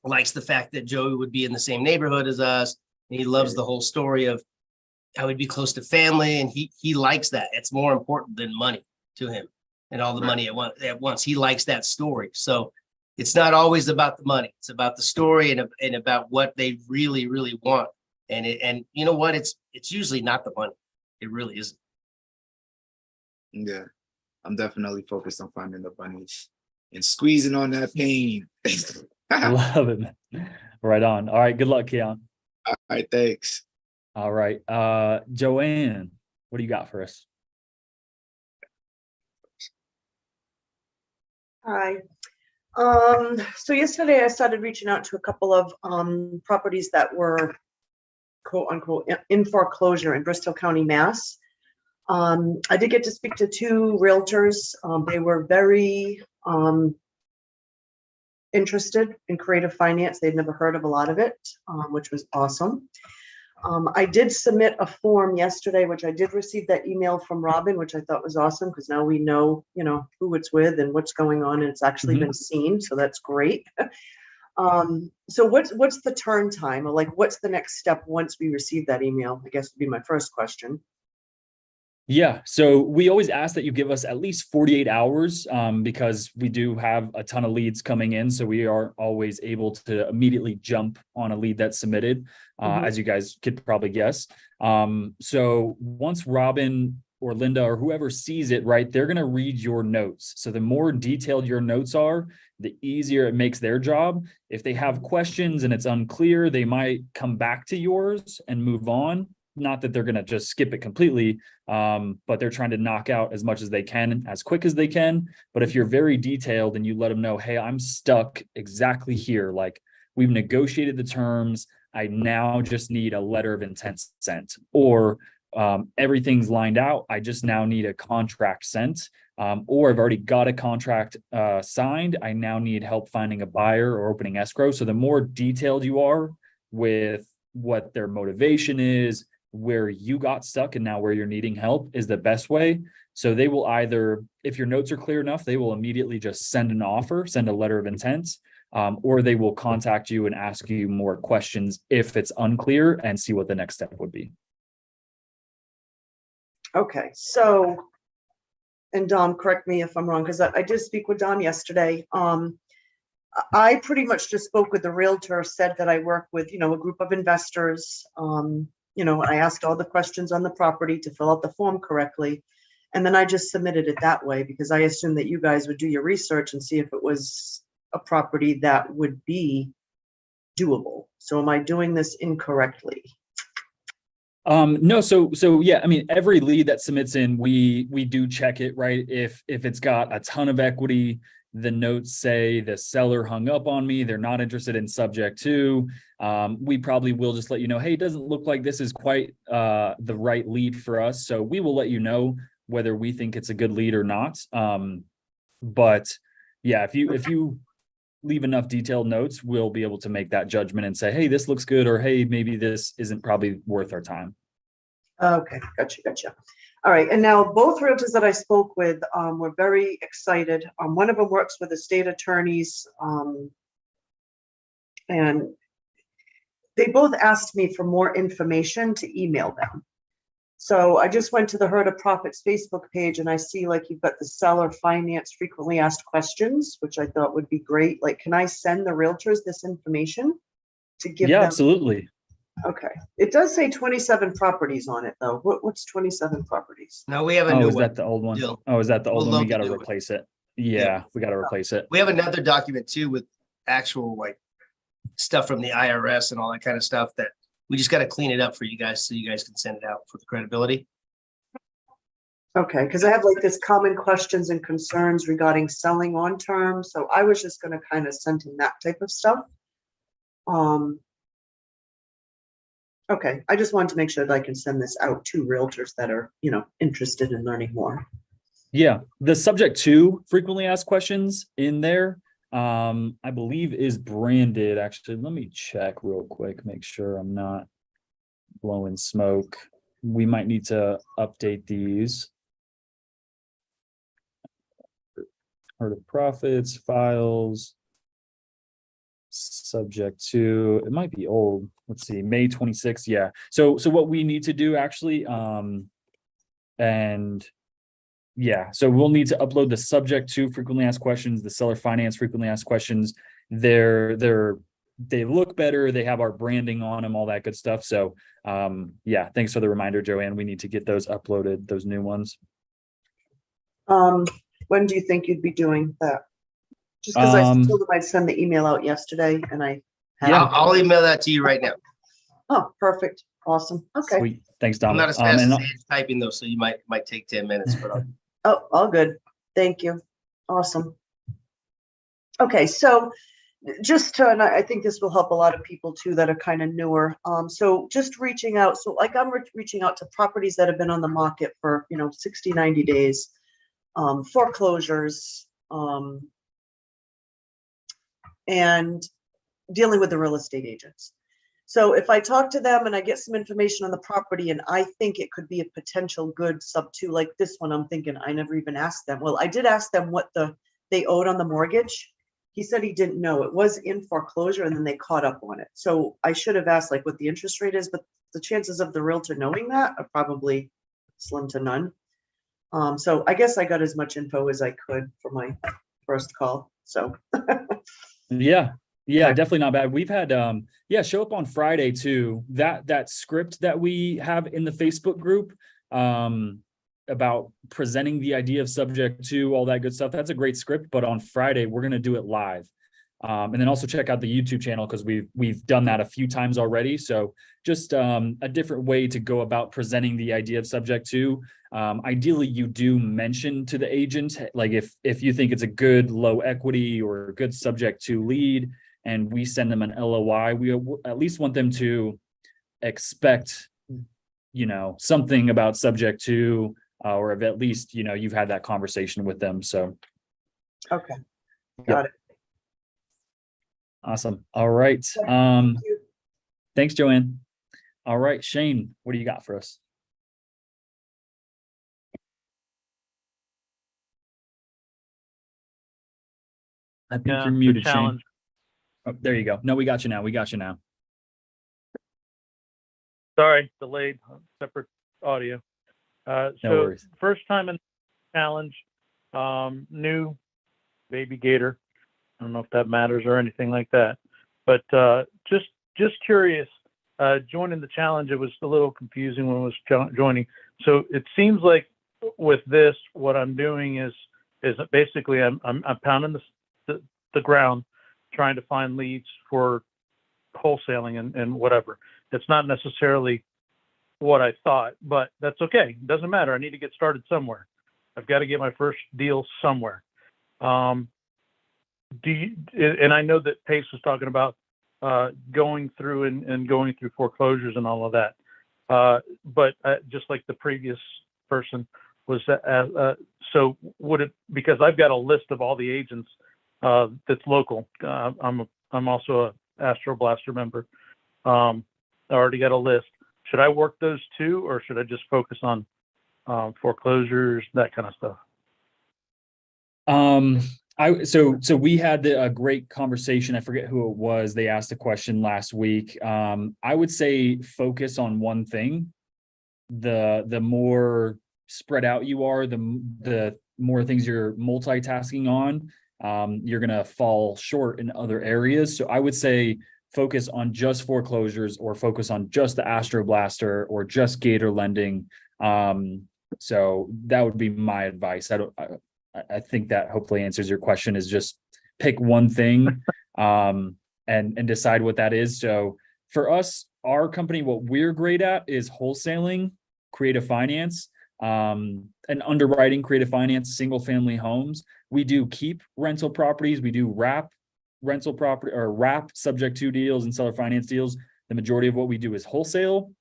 likes the fact that Joey would be in the same neighborhood as us. And he loves the whole story of how he'd be close to family. And he likes that. It's more important than money to him and all the money at once. He likes that story. So it's not always about the money. It's about the story and about what they really, really want. And you know what? It's usually not the money. It really isn't. Yeah, I'm definitely focused on finding the bunnies and squeezing on that pain. I love it, man. Right on. All right. Good luck, Keon. All right, thanks. All right. Joanne, What do you got for us? Hi. So yesterday I started reaching out to a couple of properties that were quote unquote in foreclosure in Bristol County, Mass. I did get to speak to two realtors. They were very interested in creative finance. They'd never heard of a lot of it, which was awesome. I did submit a form yesterday, which I did receive that email from Robin, which I thought was awesome because now we know, who it's with and what's going on, and it's actually been seen. So that's great. So what's the turn time, or like what's the next step once we receive that email? I guess would be my first question. Yeah, so we always ask that you give us at least 48 hours because we do have a ton of leads coming in. So we are always able to immediately jump on a lead that's submitted, as you guys could probably guess. So once Robin or Linda or whoever sees it, right, they're going to read your notes. So the more detailed your notes are, the easier it makes their job. If they have questions and it's unclear, they might come back to yours and move on. Not that they're going to just skip it completely, but they're trying to knock out as much as they can, as quick as they can. But if you're very detailed and you let them know, hey, I'm stuck exactly here, like we've negotiated the terms, I now just need a letter of intent sent, or everything's lined out, I just now need a contract sent, or I've already got a contract signed, I now need help finding a buyer or opening escrow. So the more detailed you are with what their motivation is, where you got stuck and now where you're needing help, is the best way. So they will either, if your notes are clear enough, they will immediately just send an offer, send a letter of intent, or they will contact you and ask you more questions if it's unclear and see what the next step would be. Okay, so, and Dom, correct me if I'm wrong, because I did speak with Dom yesterday. I pretty much just spoke with the realtor, said that I work with, a group of investors. I asked all the questions on the property to fill out the form correctly. And then I just submitted it that way because I assumed that you guys would do your research and see if it was a property that would be doable. So am I doing this incorrectly? No, so yeah, I mean, every lead that submits in, we do check it, right? If it's got a ton of equity, the notes say the seller hung up on me, they're not interested in subject to, we probably will just let you know, hey, it doesn't look like this is quite the right lead for us. So we will let you know whether we think it's a good lead or not. But yeah, if you leave enough detailed notes, we'll be able to make that judgment and say, hey, this looks good, or hey, maybe this isn't probably worth our time. Okay, gotcha. All right, and now both realtors that I spoke with were very excited. One of them works with the state attorneys, and they both asked me for more information to email them. So I just went to the Herd of Profits Facebook page, and I see like you've got the seller finance frequently asked questions, which I thought would be great. Like, can I send the realtors this information to give them? Yeah, absolutely. Okay. It does say 27 properties on it, though. What's 27 properties? No, we have a Oh, new is one. that the old one? Still. Oh, is that the old We'll one? We load got to the new one. replace it. Yeah, we got to replace it. We have another document too with actual like stuff from the IRS and all that kind of stuff that we just got to clean it up for you guys so you guys can send it out for the credibility. Okay, because I have like this common questions and concerns regarding selling on terms. So I was just going to kind of send him that type of stuff. Okay, I just wanted to make sure that I can send this out to realtors that are, interested in learning more. Yeah, the subject to frequently asked questions in there, I believe is branded. Actually, let me check real quick, make sure I'm not blowing smoke. We might need to update these. Herd of Profits, files, subject to, it might be old. Let's see, May 26th. Yeah. So what we need to do actually, and yeah, so we'll need to upload the subject to frequently asked questions, the seller finance frequently asked questions. They look better. They have our branding on them, all that good stuff. So yeah, thanks for the reminder, Joanne. We need to get those uploaded, those new ones. When do you think you'd be doing that? Just because I told them I'd send the email out yesterday and I Yeah, I'll email that to you right now. Oh, perfect. Awesome. Okay. Sweet. Thanks, I'm Dom. not as fast And as Ange typing though, so you might take 10 minutes, but Oh, all good. Thank you. Awesome. Okay, so just to, and I think this will help a lot of people too that are kind of newer. So just reaching out. So like I'm reaching out to properties that have been on the market for, 60, 90 days, foreclosures, and dealing with the real estate agents. So if I talk to them and I get some information on the property and I think it could be a potential good sub two, like this one, I'm thinking I never even asked them. Well, I did ask them what they owed on the mortgage. He said he didn't know. It was in foreclosure and then they caught up on it. So I should have asked like what the interest rate is, but the chances of the realtor knowing that are probably slim to none. So I guess I got as much info as I could for my first call. So yeah, definitely not bad. We've had, show up on Friday too. That script that we have in the Facebook group, about presenting the idea of subject to all that good stuff. That's a great script, but on Friday, we're going to do it live. And then also check out the YouTube channel because we've done that a few times already. So just a different way to go about presenting the idea of subject to. Ideally, you do mention to the agent, like if you think it's a good low equity or a good subject to lead, and we send them an LOI, we at least want them to expect, something about subject to, or if at least, you've had that conversation with them. So. okay, got it. Awesome. All right. Thank you. Thanks, Joanne. All right, Shane, what do you got for us? I think you're muted, Shane. Oh, there you go. No, we got you now. Sorry, delayed, separate audio. No So worries. first time in the challenge, new baby gator. I don't know if that matters or anything like that, but just curious. Joining the challenge, it was a little confusing when I was joining. So it seems like with this, what I'm doing is basically I'm pounding the ground, trying to find leads for wholesaling and whatever. It's not necessarily what I thought, but that's okay. It doesn't matter. I need to get started somewhere. I've got to get my first deal somewhere. And I know that Pace was talking about going through and going through foreclosures and all of that. But just like the previous person was, so would it, because I've got a list of all the agents that's local. I'm also a Astro Blaster member. I already got a list. Should I work those two, or should I just focus on foreclosures, that kind of stuff? So we had a great conversation. I forget who it was. They asked a question last week. I would say focus on one thing. The more spread out you are, the more things you're multitasking on, you're going to fall short in other areas. So I would say focus on just foreclosures, or focus on just the Astro Blaster, or just Gator lending. So that would be my advice. I think that hopefully answers your question, is just pick one thing, and decide what that is. So for us, our company, what we're great at is wholesaling, creative finance, and underwriting, creative finance, single family homes. We do keep rental properties. We do wrap rental property, or wrap subject to deals and seller finance deals. The majority of what we do is wholesale.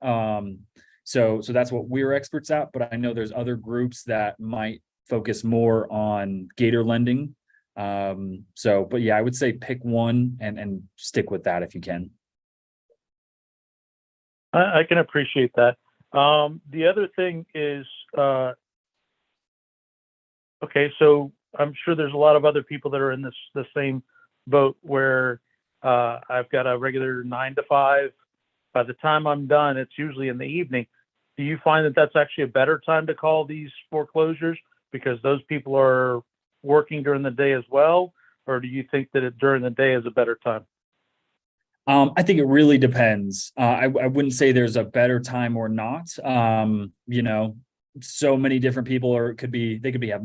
So that's what we're experts at, but I know there's other groups that might focus more on Gator lending. But yeah, I would say pick one and stick with that if you can. I can appreciate that. The other thing is, okay, so I'm sure there's a lot of other people that are in the same boat where I've got a regular 9 to 5. By the time I'm done, it's usually in the evening. Do you find that that's actually a better time to call these foreclosures because those people are working during the day as well? Or do you think that during the day is a better time? I think it really depends. I wouldn't say there's a better time or not. so many different people, or it could be, they could have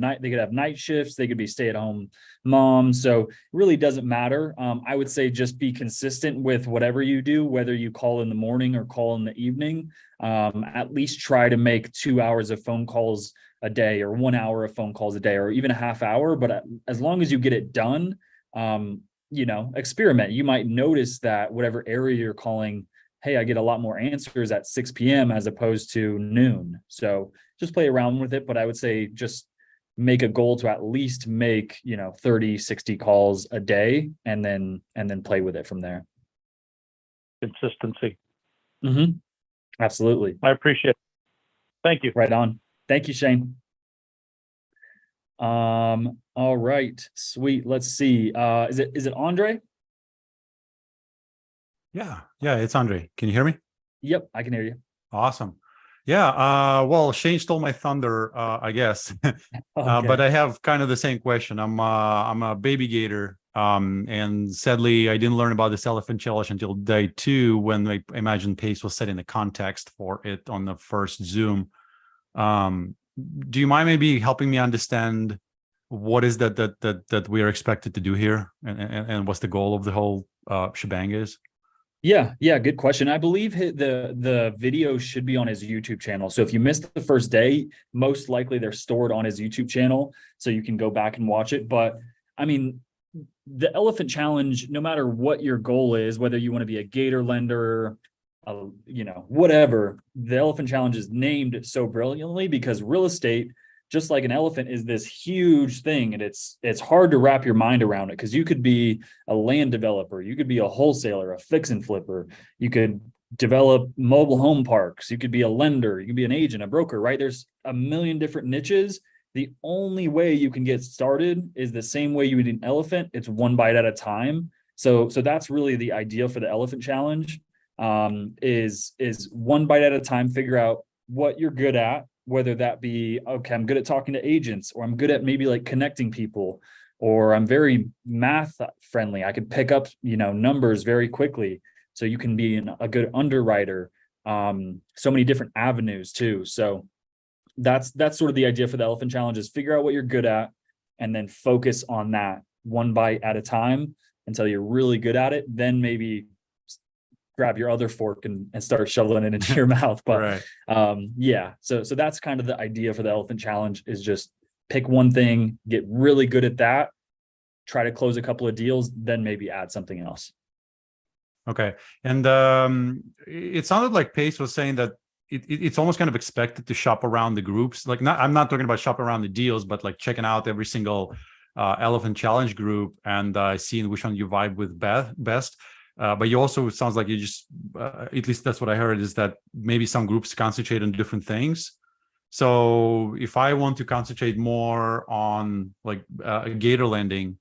night shifts, they could be stay-at-home moms. So it really doesn't matter. I would say just be consistent with whatever you do, whether you call in the morning or call in the evening. At least try to make 2 hours of phone calls a day, or 1 hour of phone calls a day, or even a half hour. But as long as you get it done, experiment. You might notice that whatever area you're calling, hey, I get a lot more answers at 6 p.m. as opposed to noon. So just play around with it. But I would say just make a goal to at least make, 30, 60 calls a day, and then play with it from there. Consistency. Mm-hmm. Absolutely. I appreciate it. Thank you. Right on. Thank you, Shane. All right, sweet. Let's see. Is it Andre? Yeah, it's Andre. Can you hear me? Yep, I can hear you. Awesome. Yeah, well, Shane stole my thunder, I guess. Okay. But I have kind of the same question. I'm a baby gator, and sadly, I didn't learn about this elephant challenge until day 2, when I imagine Pace was setting the context for it on the first Zoom. Do you mind maybe helping me understand what is that we are expected to do here, and what's the goal of the whole shebang is? Yeah, good question. I believe the video should be on his YouTube channel. So if you missed the first day, most likely they're stored on his YouTube channel, so you can go back and watch it. But I mean, the elephant challenge, no matter what your goal is, whether you want to be a gator lender, whatever, the elephant challenge is named so brilliantly because real estate, just like an elephant, is this huge thing, and it's hard to wrap your mind around it, because you could be a land developer, you could be a wholesaler, a fix and flipper, you could develop mobile home parks, you could be a lender, you could be an agent, a broker, right? There's a million different niches. The only way you can get started is the same way you would an elephant. It's one bite at a time. So that's really the idea for the elephant challenge, is one bite at a time. Figure out what you're good at, whether that be, okay, I'm good at talking to agents, or I'm good at maybe like connecting people, or I'm very math friendly. I could pick up, numbers very quickly. So you can be a good underwriter. So many different avenues too. So that's sort of the idea for the elephant challenge, is figure out what you're good at and then focus on that one bite at a time until you're really good at it. Then maybe grab your other fork and start shoveling it into your mouth. But right. So that's kind of the idea for the elephant challenge, is just pick one thing, get really good at that, try to close a couple of deals, then maybe add something else. Okay. And it sounded like Pace was saying that it's almost kind of expected to shop around the groups. Like, I'm not talking about shop around the deals, but like checking out every single elephant challenge group and seeing which one you vibe with best. But you also, it sounds like you just, at least that's what I heard, is that maybe some groups concentrate on different things. So if I want to concentrate more on like gator lending,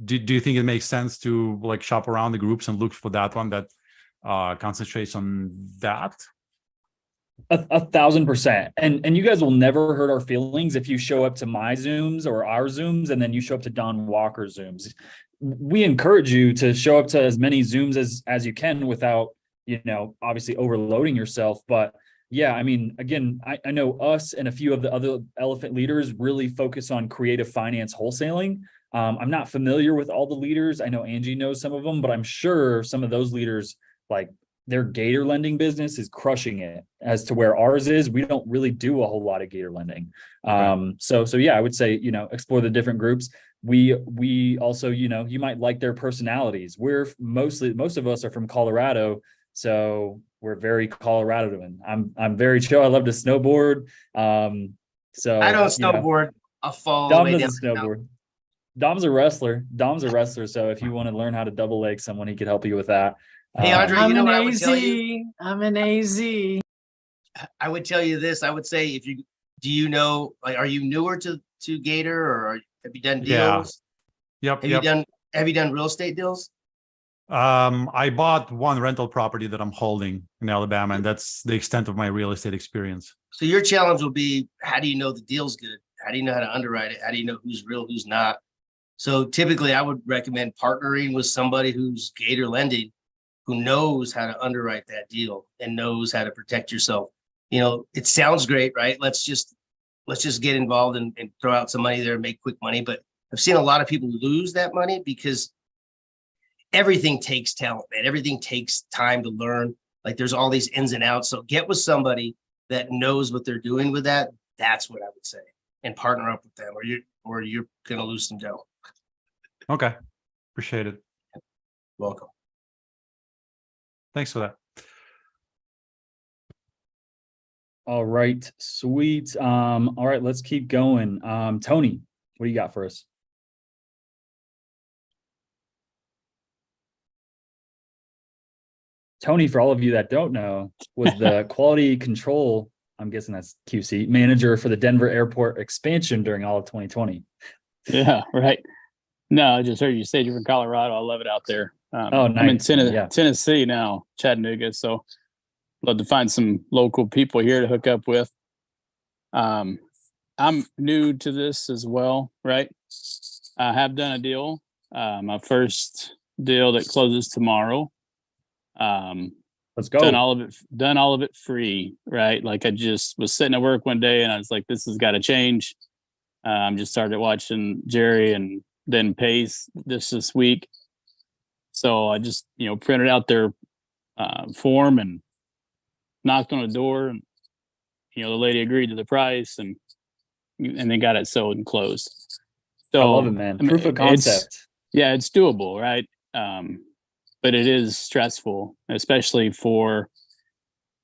do you think it makes sense to like shop around the groups and look for that one that concentrates on that? 1,000%. And you guys will never hurt our feelings if you show up to my Zooms or our Zooms, and then you show up to Don Walker's Zooms. We encourage you to show up to as many Zooms as you can without, obviously overloading yourself. But yeah, I mean, again, I know us and a few of the other elephant leaders really focus on creative finance wholesaling. I'm not familiar with all the leaders. I know Angie knows some of them, but I'm sure some of those leaders, like, their gator lending business is crushing it, as to where ours is. We don't really do a whole lot of gator lending. So yeah, I would say, explore the different groups. We also, you might like their personalities. Most of us are from Colorado, so we're very Coloradoan. I'm very chill. I love to snowboard. So I don't snowboard. I'll fall. Dom doesn't snowboard. Dom's a wrestler. So if you want to learn how to double leg someone, he could help you with that. Hey, Andre, you know what I would tell you? I'm an AZ. I would tell you this. I would say, are you newer to Gator, or have you done deals? Yeah. Have you done real estate deals? I bought one rental property that I'm holding in Alabama, and that's the extent of my real estate experience. So your challenge will be, how do you know the deal's good? How do you know how to underwrite it? How do you know who's real, who's not? So typically I would recommend partnering with somebody who's Gator lending, who knows how to underwrite that deal and knows how to protect yourself. you know, it sounds great, right? Let's just get involved and throw out some money there and make quick money. But I've seen a lot of people lose that money because everything takes talent, man. Everything takes time to learn. Like there's all these ins and outs. So get with somebody that knows what they're doing with that. That's what I would say, and partner up with them, or you're gonna lose some dough. Okay. Appreciate it. Welcome. Thanks for that. All right, sweet. All right, let's keep going. Tony, what do you got for us? Tony, for all of you that don't know, was the quality control, I'm guessing that's QC, manager for the Denver airport expansion during all of 2020. Yeah, right. No, I just heard you say you're from Colorado. I love it out there. Oh, I'm in nice. Yeah. Tennessee now, Chattanooga. So love to find some local people here to hook up with. I'm new to this as well, right? I have done a deal. My first deal that closes tomorrow. Let's go. Done all of it free, right? Like I just was sitting at work one day and I was like, this has got to change. Just started watching Jerry and then Pace this week. So I just, printed out their form and knocked on the door, and the lady agreed to the price, and they got it sold and closed. So I love it, man. Proof of concept. It's doable, right? But it is stressful, especially for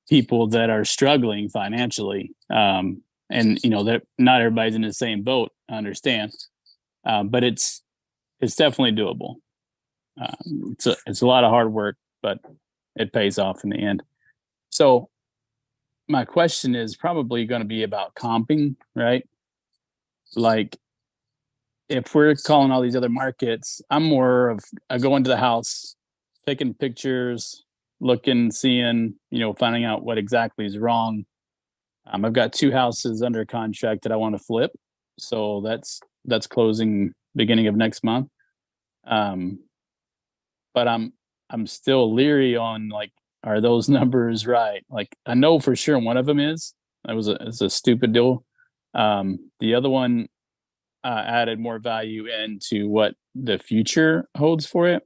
people that are struggling financially. And that not everybody's in the same boat, I understand. But it's definitely doable. It's a lot of hard work, but it pays off in the end. So my question is probably going to be about comping, right? Like if we're calling all these other markets, I'm more of I go into the house, taking pictures, looking, seeing, finding out what exactly is wrong. I've got 2 houses under contract that I want to flip. So that's closing beginning of next month. But I'm still leery on like, are those numbers right? Like I know for sure one of them is. It's a stupid deal. The other one added more value into what the future holds for it,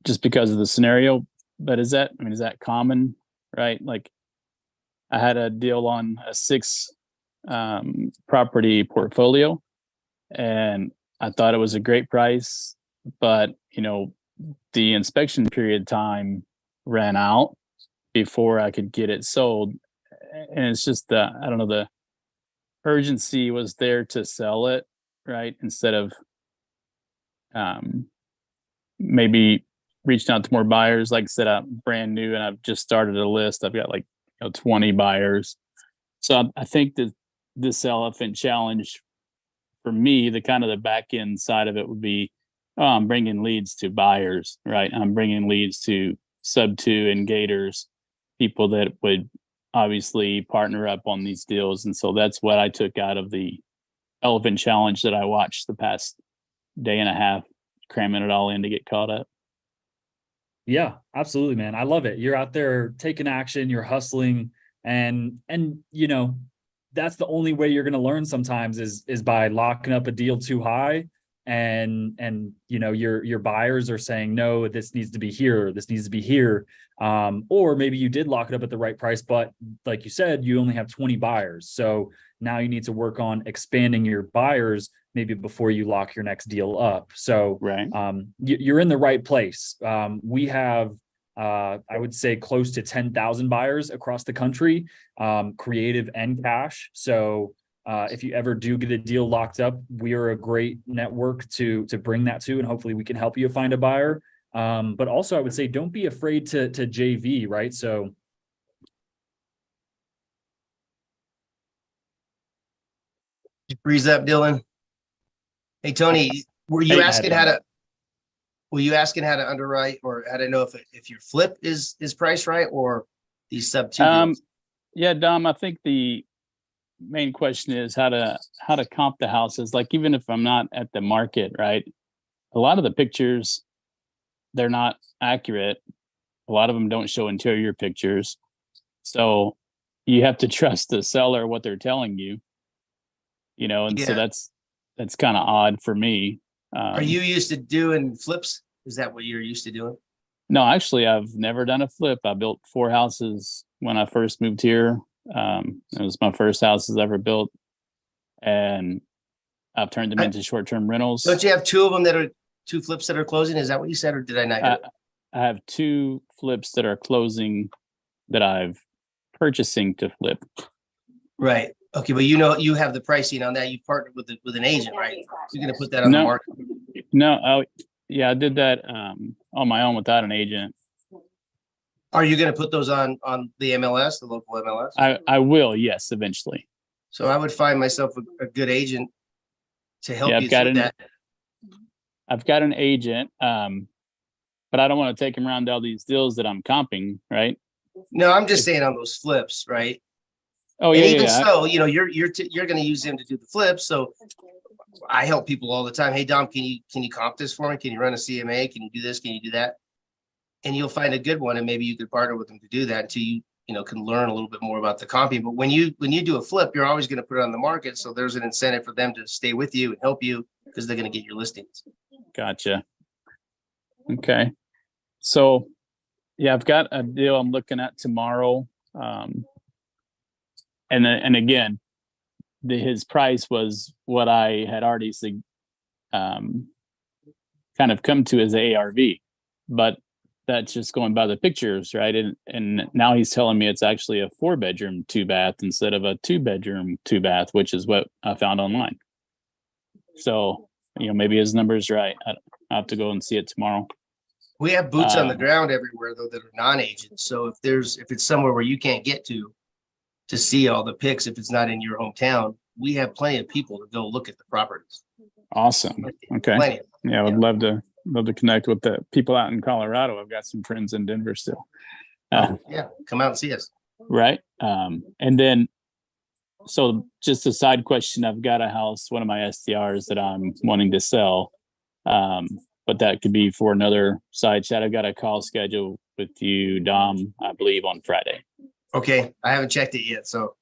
just because of the scenario. But is that common, right? Like I had a deal on a 6 property portfolio, and I thought it was a great price, but the inspection period time ran out before I could get it sold. And it's just I don't know, the urgency was there to sell it, right? Instead of maybe reaching out to more buyers. Like I said, I'm brand new and I've just started a list. I've got 20 buyers. So I think that this elephant challenge for me, the kind of the back end side of it would be, I'm bringing leads to buyers, right? I'm bringing leads to sub 2 and gators, people that would obviously partner up on these deals. And so that's what I took out of the elephant challenge that I watched the past day and a half, cramming it all in to get caught up. Yeah, absolutely, man. I love it. You're out there taking action, you're hustling, and that's the only way you're going to learn sometimes is by locking up a deal too high, and your buyers are saying, no, this needs to be here, this needs to be here. Or maybe you did lock it up at the right price, but like you said, you only have 20 buyers. So now you need to work on expanding your buyers maybe before you lock your next deal up. So right. You're in the right place. We have, I would say, close to 10,000 buyers across the country, creative and cash. So if you ever do get a deal locked up, we are a great network to bring that to, and hopefully we can help you find a buyer. But also I would say, don't be afraid to JV, right? So Did you freeze up, Dylan? Hey, Tony, were you asking how to underwrite, or how to know if your flip is priced right, or these sub 2 deals? Yeah, Dom, I think the main question is how to comp the houses. Like, even if I'm not at the market, right? A lot of the pictures, they're not accurate. A lot of them don't show interior pictures. So you have to trust the seller, what they're telling you, and so Yeah. that's kind of odd for me. Are you used to doing flips? Is that what you're used to doing? No, actually, I've never done a flip. I built 4 houses when I first moved here. It was my first houses ever built, and I've turned them into short-term rentals. Don't you have 2 of them that are 2 flips that are closing? Is that what you said, or did I not hear? I have 2 flips that are closing that I've purchasing to flip. Right. Okay, but you have the pricing on that. You partnered with an agent, right? You're gonna put that on the market. No, yeah, I did that on my own without an agent. Are you gonna put those on the MLS, the local MLS? I will, yes, eventually. So I would find myself a good agent to help Yeah, you through that. I've got an agent, but I don't want to take him around to all these deals that I'm comping, right? No, I'm just saying on those flips, right? Oh And yeah, even yeah. so, you're going to use him to do the flips. So I help people all the time. Hey, Dom, can you comp this for me? Can you run a CMA? Can you do this? Can you do that? And you'll find a good one, and maybe you could partner with them to do that until you can learn a little bit more about the comping. But when you do a flip, you're always going to put it on the market. So there's an incentive for them to stay with you and help you because they're going to get your listings. Gotcha. Okay. So yeah, I've got a deal I'm looking at tomorrow. And again, his price was what I had already kind of come to as a ARV, but that's just going by the pictures, right? And now he's telling me it's actually a 4-bedroom, 2-bath instead of a 2-bedroom, 2-bath, which is what I found online. So, maybe his number is right. I'll have to go and see it tomorrow. We have boots on the ground everywhere though that are non-agents. So if it's somewhere where you can't get to see all the pics, if it's not in your hometown, we have plenty of people to go look at the properties. Awesome. Okay. Plenty of them. Yeah, I would love to connect with the people out in Colorado. I've got some friends in Denver still. Yeah, come out and see us. Right. And then, so just a side question, I've got a house, one of my STRs that I'm wanting to sell. But that could be for another side chat. I've got a call scheduled with you, Dom, I believe on Friday. Okay. I haven't checked it yet. So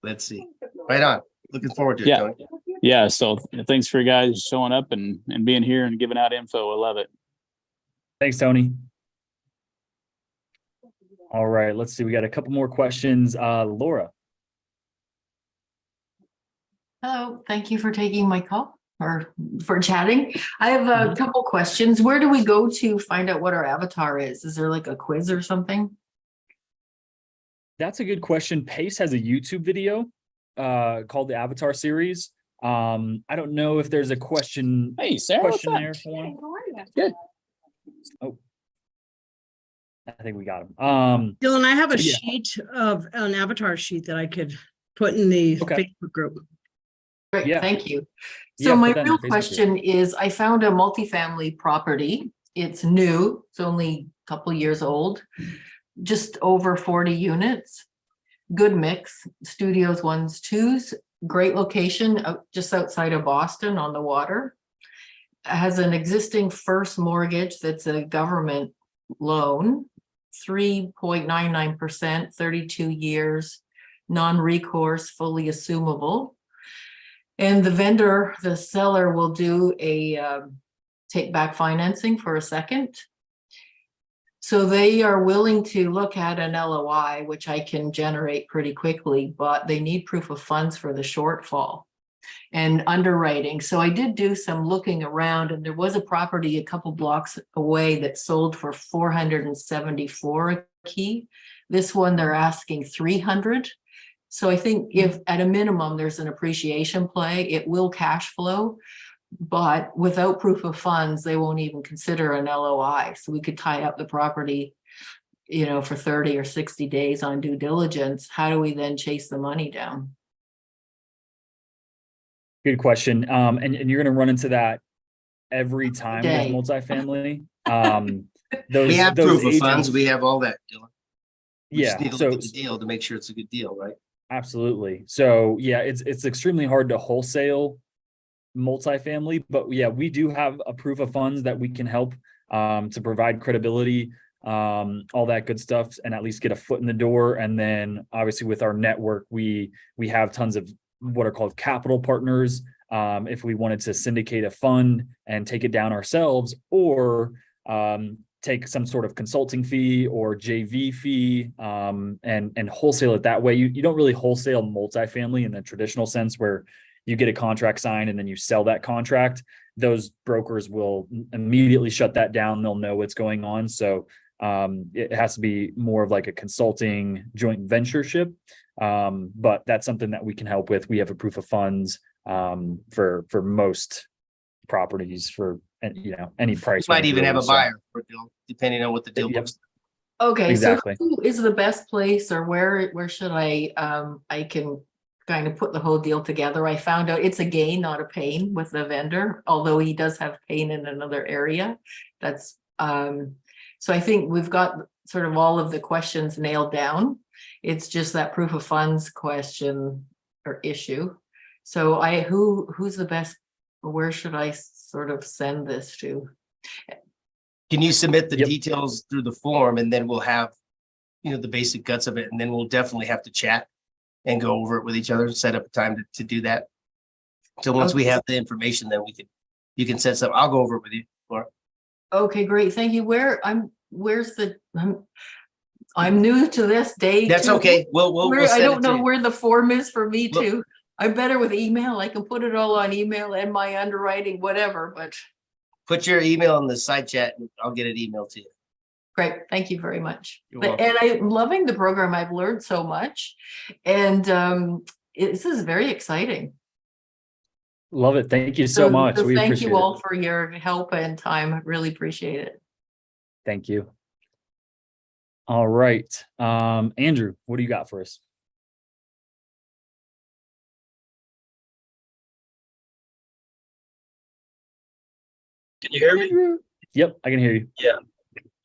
let's see. Right on. Looking forward to it, Yeah. Tony. Yeah. So thanks for you guys showing up and being here and giving out info. I love it. Thanks, Tony. All right, let's see. We got a couple more questions. Laura. Hello, thank you for taking my call or for chatting. I have a couple questions. Where do we go to find out what our avatar is? Is there like a quiz or something? That's a good question. Pace has a YouTube video called the Avatar series. I don't know if there's a question. Hey, Sarah, questionnaire for him. Good. Oh, I think we got him. Dylan, I have a yeah. sheet of an avatar sheet that I could put in the Okay. Facebook group. Great, Yeah. thank you. Yeah, So put my that in the real Facebook group. question is, I found a multifamily property. It's new. It's only a couple years old, just over 40 units. Good mix, studios, 1s, 2s, great location just outside of Boston on the water. It has an existing first mortgage that's a government loan, 3.99%, 32 years, non-recourse, fully assumable. And the vendor, the seller, will do a take back financing for a second. So they are willing to look at an LOI, which I can generate pretty quickly, but they need proof of funds for the shortfall and underwriting. So I did do some looking around, and there was a property a couple blocks away that sold for $474 a key. This one, they're asking $300. So I think if at a minimum, there's an appreciation play, it will cash flow, but without proof of funds, they won't even consider an LOI. So we could tie up the property, for 30 or 60 days on due diligence. How do we then chase the money down? Good question. And you're going to run into that every time Day. with multifamily. We have those proof of funds. agents- We have all that, Dylan. We just Yeah. need to look at the deal to make sure it's a good deal, right? Absolutely. So yeah, it's extremely hard to wholesale multifamily, but yeah, we do have a proof of funds that we can help to provide credibility all that good stuff, and at least get a foot in the door. And then obviously with our network, we have tons of what are called capital partners. If we wanted to syndicate a fund and take it down ourselves, or take some sort of consulting fee or JV fee, and wholesale it that way. You don't really wholesale multifamily in the traditional sense where you get a contract signed and then you sell that contract. Those brokers will immediately shut that down. They'll know what's going on. So it has to be more of like a consulting joint ventureship. But that's something that we can help with. We have a proof of funds for most properties for, you know, any price. Might even have a So- buyer for a deal, depending on what the deal Yep. looks. Okay, Exactly. so who is the best place, or where should I can kind of put the whole deal together? I found out it's a gain, not a pain with the vendor, although he does have pain in another area. That's so I think we've got sort of all of the questions nailed down. It's just that proof of funds question or issue. So who's the best, where should I sort of send this to? Can you submit the Yep. details through the form, and then we'll have, you know, the basic guts of it, and then we'll definitely have to chat and go over it with each other, set up a time to do that. So once we have the information, then you can set something. I'll go over it with you, Laura. Okay, great, thank you. I'm new to this day. That's too. okay. We'll I send don't it to know you. where the form is for me Look. to. I'm better with email. I can put it all on email and my underwriting, whatever, but Put your email in the side chat and I'll get it emailed to you. great. Thank you very much. You're But, welcome. and I'm loving the program. I've learned so much. And this is very exciting. Love it. Thank you so much. We Thank appreciate you all it. for your help and time. I really appreciate it. Thank you. All right. Andrew, what do you got for us? Can you hear me? Yep, I can hear you. Yeah.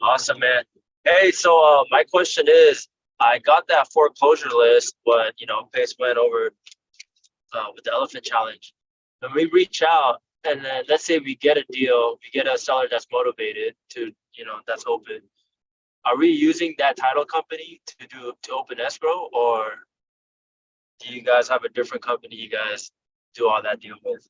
Awesome, man. Hey, so my question is, I got that foreclosure list, but Pace went over with the elephant challenge. When we reach out and then let's say we get a deal, we get a seller that's motivated to, that's open. Are we using that title company to open escrow, or do you guys have a different company you guys do all that deal with?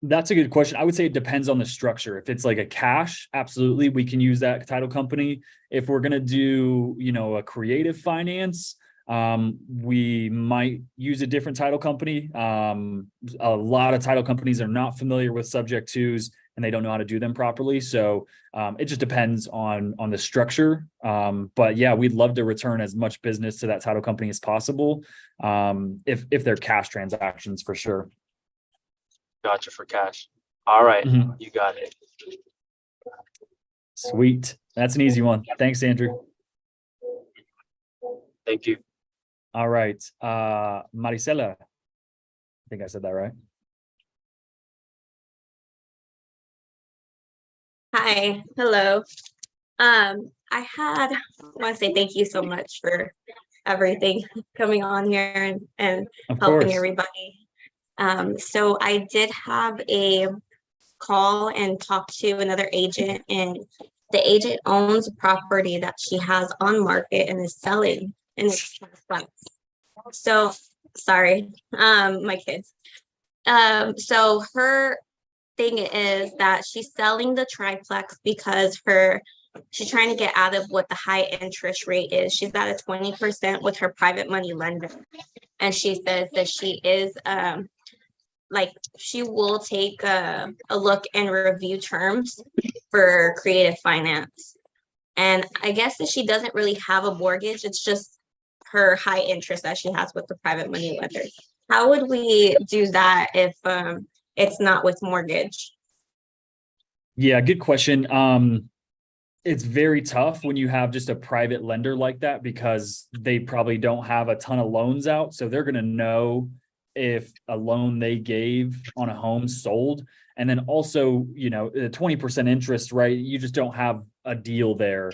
That's a good question. I would say it depends on the structure. If it's like a cash, absolutely, we can use that title company. If we're going to do, a creative finance, we might use a different title company. A lot of title companies are not familiar with subject twos and they don't know how to do them properly. So it just depends on the structure. But yeah, we'd love to return as much business to that title company as possible. If they're cash transactions, for sure. Gotcha, for cash. All right, Mhm. You got it. Sweet. That's an easy one. Thanks, Andrew. Thank you. All right. Maricela. I think I said that right. Hi, hello. I want to say thank you so much for everything coming on here and Of helping course. everybody. So I did have a call and talk to another agent, and the agent owns a property that she has on market and is selling, and it's triplex. So sorry, my kids. So her thing is that she's selling the triplex because she's trying to get out of what the high interest rate is. She's at a 20% with her private money lender. And she says that she is she will take a look and review terms for creative finance. And I guess that she doesn't really have a mortgage. It's just her high interest that she has with the private money lender. How would we do that if it's not with mortgage? Yeah, good question. It's very tough when you have just a private lender like that because they probably don't have a ton of loans out. So they're going to know if a loan they gave on a home sold. And then also, the 20% interest, right? You just don't have a deal there.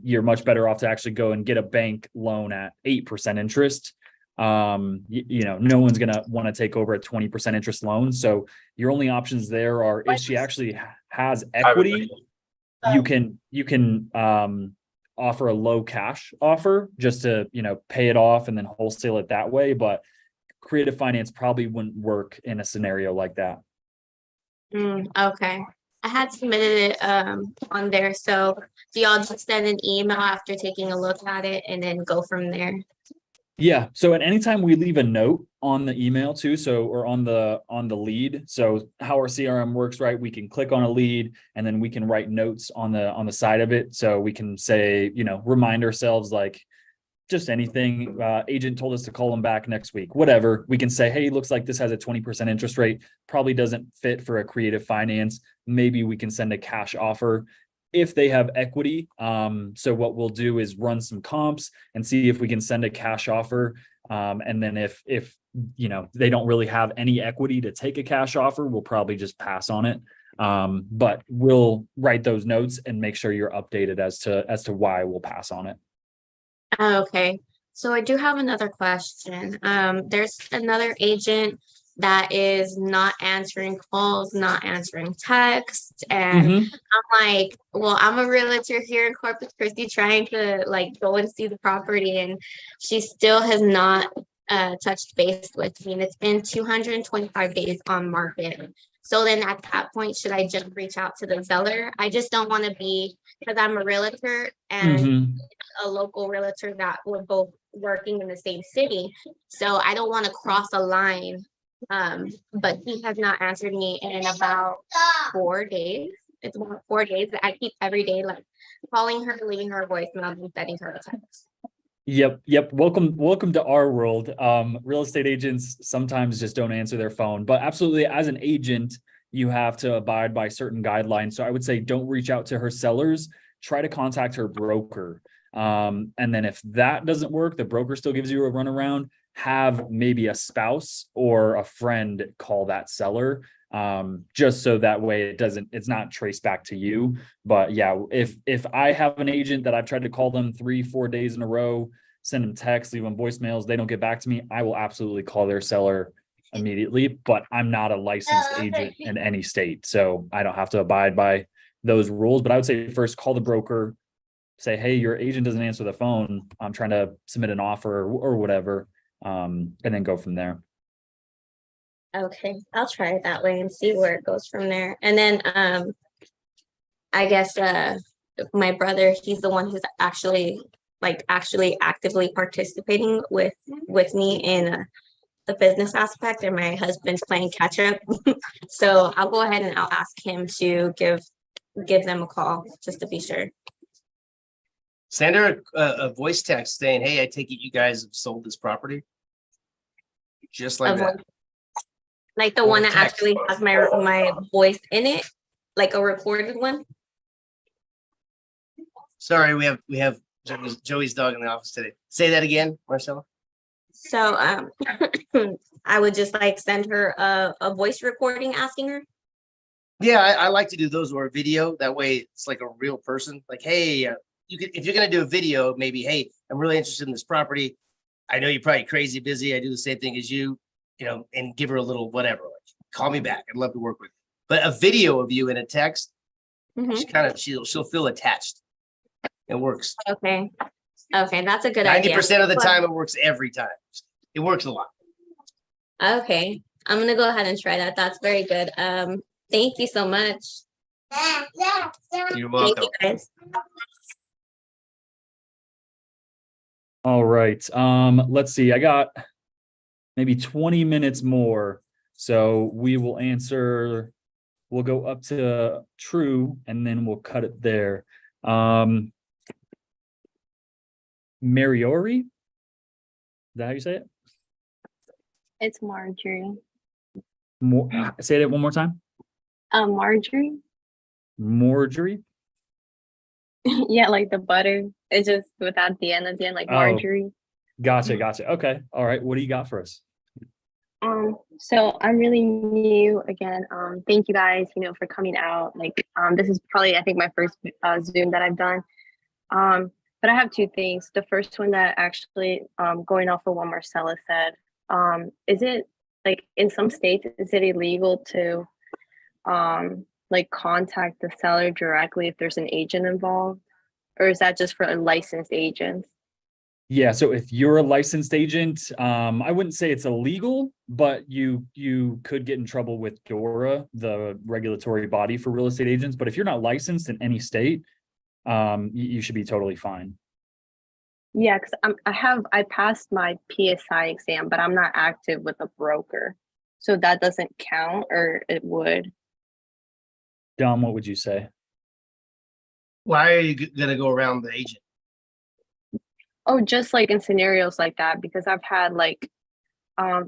You're much better off to actually go and get a bank loan at 8% interest. No one's going to want to take over a 20% interest loan. So your only options there are if she actually has equity, you can offer a low cash offer just to, pay it off and then wholesale it that way. But creative finance probably wouldn't work in a scenario like that. Okay. I had submitted it on there. So do y'all just send an email after taking a look at it and then go from there? Yeah. So at any time we leave a note on the email too, or on the lead. So how our CRM works, right? We can click on a lead and then we can write notes on the side of it. So we can say, remind ourselves like just anything. Agent told us to call them back next week, whatever. We can say, hey, looks like this has a 20% interest rate, probably doesn't fit for a creative finance. Maybe we can send a cash offer if they have equity. So what we'll do is run some comps and see if we can send a cash offer. And then if they don't really have any equity to take a cash offer, we'll probably just pass on it. But we'll write those notes and make sure you're updated as to why we'll pass on it. Okay. So I do have another question. There's another agent that is not answering calls, not answering texts. And I'm like, well, I'm a realtor here in Corpus Christi trying to go and see the property, and she still has not touched base with me. And it's been 225 days on market. So then at that point, should I just reach out to the seller? I just don't want to be, because I'm a realtor and a local realtor that we're both working in the same city. So I don't want to cross a line. But he has not answered me in about 4 days. It's about 4 days that I keep every day calling her, leaving her a voicemail, and sending her a text. Yep. Welcome to our world. Real estate agents sometimes just don't answer their phone, but absolutely, as an agent, you have to abide by certain guidelines. So I would say don't reach out to her sellers. Try to contact her broker. And then if that doesn't work, the broker still gives you a runaround. Have maybe a spouse or a friend call that seller, just so that way it's not traced back to you. But yeah, if I have an agent that I've tried to call them 3-4 days in a row, send them texts, leave them voicemails, they don't get back to me, I will absolutely call their seller immediately. But I'm not a licensed agent in any state, so I don't have to abide by those rules. But I would say first call the broker, say, hey, your agent doesn't answer the phone, I'm trying to submit an offer or whatever. And then go from there. Okay, I'll try it that way and see where it goes from there. And then I guess my brother, he's the one who's actually actively participating with me in the business aspect, and my husband's playing catch up. So I'll go ahead and I'll ask him to give them a call just to be sure. Send her a voice text saying, hey, I take it you guys have sold this property. Just like that. Like the one that actually has my voice in it, like a recorded one. Sorry, we have Joey's dog in the office today. Say that again, Marcella. So I would just send her a voice recording asking her. Yeah, I like to do those, or a video. That way it's like a real person. Like, hey, if you're gonna do a video, maybe, hey, I'm really interested in this property. I know you're probably crazy busy. I do the same thing as you, and give her a little whatever. Call me back. I'd love to work with you. But a video of you in a text, she'll feel attached. It works. Okay, that's a good idea. 90% of the time, it works every time. It works a lot. Okay, I'm gonna go ahead and try that. That's very good. Thank you so much. You're welcome. Thank you, guys. All right. Let's see. I got maybe 20 minutes more. So we will answer, we'll go up to true and then we'll cut it there. Mariori? Is that how you say it? It's Marjorie. Say it one more time. Marjorie. Marjorie? Yeah, like the butter. It's just without the end at the end, like Marjorie. Gotcha. Okay. All right. What do you got for us? So I'm really new again. Thank you guys, for coming out. This is probably, I think, my first Zoom that I've done. But I have two things. The first one that actually, going off of what Marcella said, is it in some states, is it illegal to like contact the seller directly if there's an agent involved? Or is that just for licensed agents? Yeah, so if you're a licensed agent, I wouldn't say it's illegal, but you could get in trouble with DORA, the regulatory body for real estate agents. But if you're not licensed in any state, you should be totally fine. Yeah, because I passed my PSI exam, but I'm not active with a broker. So that doesn't count, or it would. Dom, what would you say? Why are you gonna go around the agent? Oh, just like in scenarios like that, because I've had like,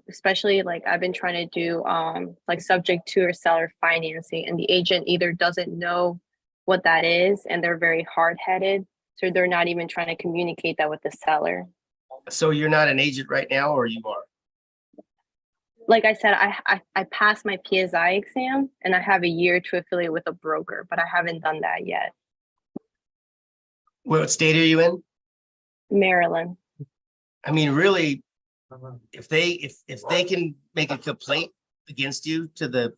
especially like I've been trying to do like subject to or seller financing, and the agent either doesn't know what that is and they're very hard-headed, so they're not even trying to communicate that with the seller. So you're not an agent right now, or you are? Like I said, I passed my PSI exam and I have a year to affiliate with a broker, but I haven't done that yet. What state are you in? Maryland. I mean, really, if they can make a complaint against you to the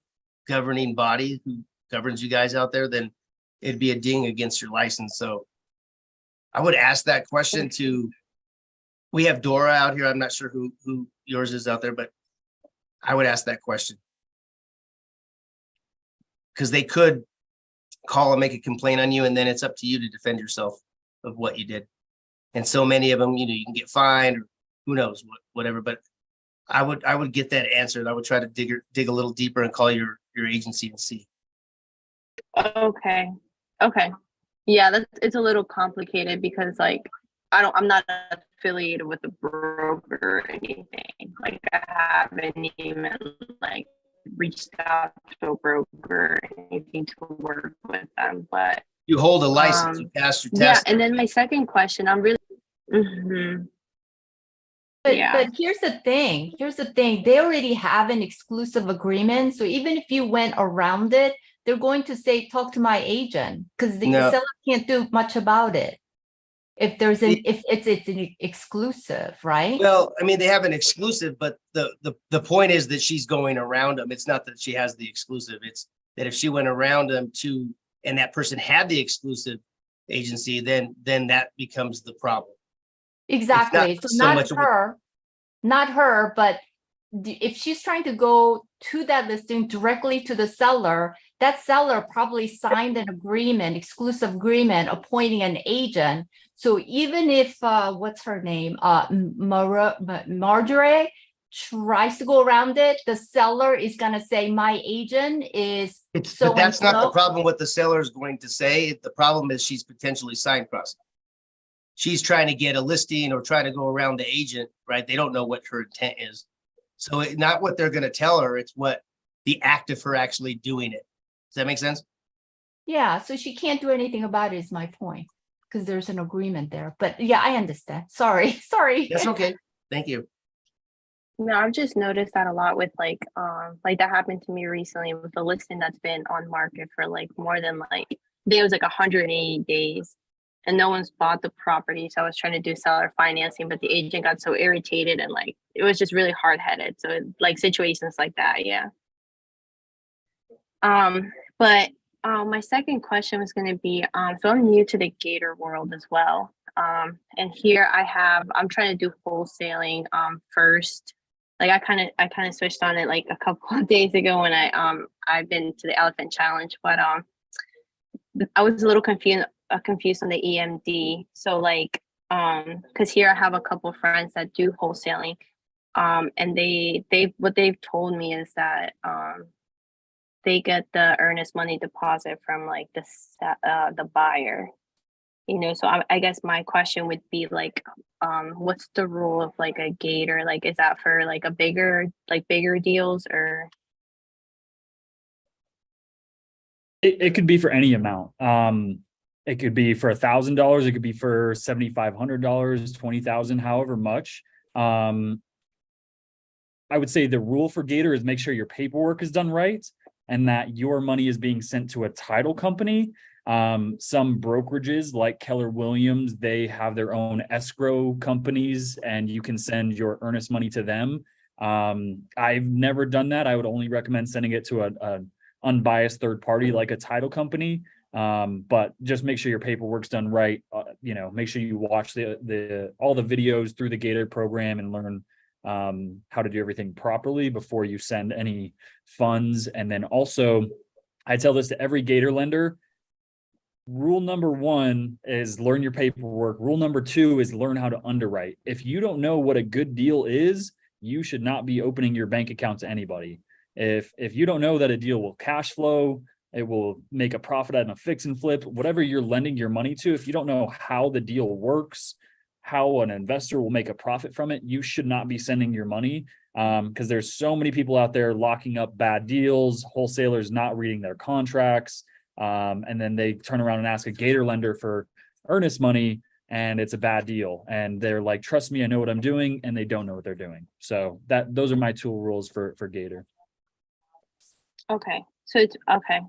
governing body who governs you guys out there, then it'd be a ding against your license. So I would ask that question to, we have Dora out here. I'm not sure who yours is out there, but I would ask that question. Because they could call and make a complaint on you, and then it's up to you to defend yourself of what you did. And so many of them, you know, you can get fined or who knows whatever, but I would get that answered. I would try to dig a little deeper and call your agency and see. Okay. Yeah, it's a little complicated because like I'm not affiliated with a broker or anything. Like I haven't even like reached out to a broker or anything to work with them, but you hold a license, you pass your test. Yeah, and then my second question, I'm really But here's the thing. They already have an exclusive agreement. So even if you went around it, they're going to say, talk to my agent, because the seller can't do much about it. If it's an exclusive, right? Well, I mean, they have an exclusive, but the point is that she's going around them. It's not that she has the exclusive. It's that if she went around them and that person had the exclusive agency, then that becomes the problem. Exactly. So not her, but if she's trying to go to that listing directly to the seller, that seller probably signed an agreement, exclusive agreement, appointing an agent. So even if what's her name, Marjorie tries to go around it, the seller is gonna say my agent is. But that's not the problem. What the seller is going to say. The problem is she's potentially sign crossing. She's trying to get a listing or trying to go around the agent, right? They don't know what her intent is. So not what they're going to tell her, it's what the act of her actually doing it. Does that make sense? Yeah, so she can't do anything about it is my point, because there's an agreement there. But yeah, I understand. Sorry. That's okay. Thank you. No, I've just noticed that a lot with like that happened to me recently with the listing that's been on market for like more than like, I think it was like 180 days. And no one's bought the property. So I was trying to do seller financing, but the agent got so irritated and like, it was just really hard-headed. So like situations like that, yeah. But my second question was going to be, so I'm new to the Gator world as well. And here I'm trying to do wholesaling first. Like I kind of switched on it like a couple of days ago when I've been to the Elephant Challenge, but I was a little confused on the EMD. So like, because here I have a couple of friends that do wholesaling, and what they've told me is that they get the earnest money deposit from like the buyer, you know. So I guess my question would be like, what's the rule of like a Gator? Like, is that for like bigger deals or? It could be for any amount. It could be for $1,000. It could be for $7,500, $20,000, however much. I would say the rule for Gator is make sure your paperwork is done right and that your money is being sent to a title company. Some brokerages like Keller Williams, they have their own escrow companies and you can send your earnest money to them. I've never done that. I would only recommend sending it to unbiased third party like a title company. But just make sure your paperwork's done right. Make sure you watch all the videos through the Gator program and learn how to do everything properly before you send any funds. And then also, I tell this to every Gator lender. Rule number 1 is learn your paperwork. Rule number 2 is learn how to underwrite. If you don't know what a good deal is, you should not be opening your bank account to anybody. If you don't know that a deal will cash flow, it will make a profit on a fix and flip, whatever you're lending your money to, if you don't know how the deal works, how an investor will make a profit from it, you should not be sending your money, because there's so many people out there locking up bad deals, wholesalers not reading their contracts, and then they turn around and ask a Gator lender for earnest money, and it's a bad deal. And they're like, trust me, I know what I'm doing, and they don't know what they're doing. So those are my tool rules for Gator. Okay. So it's okay.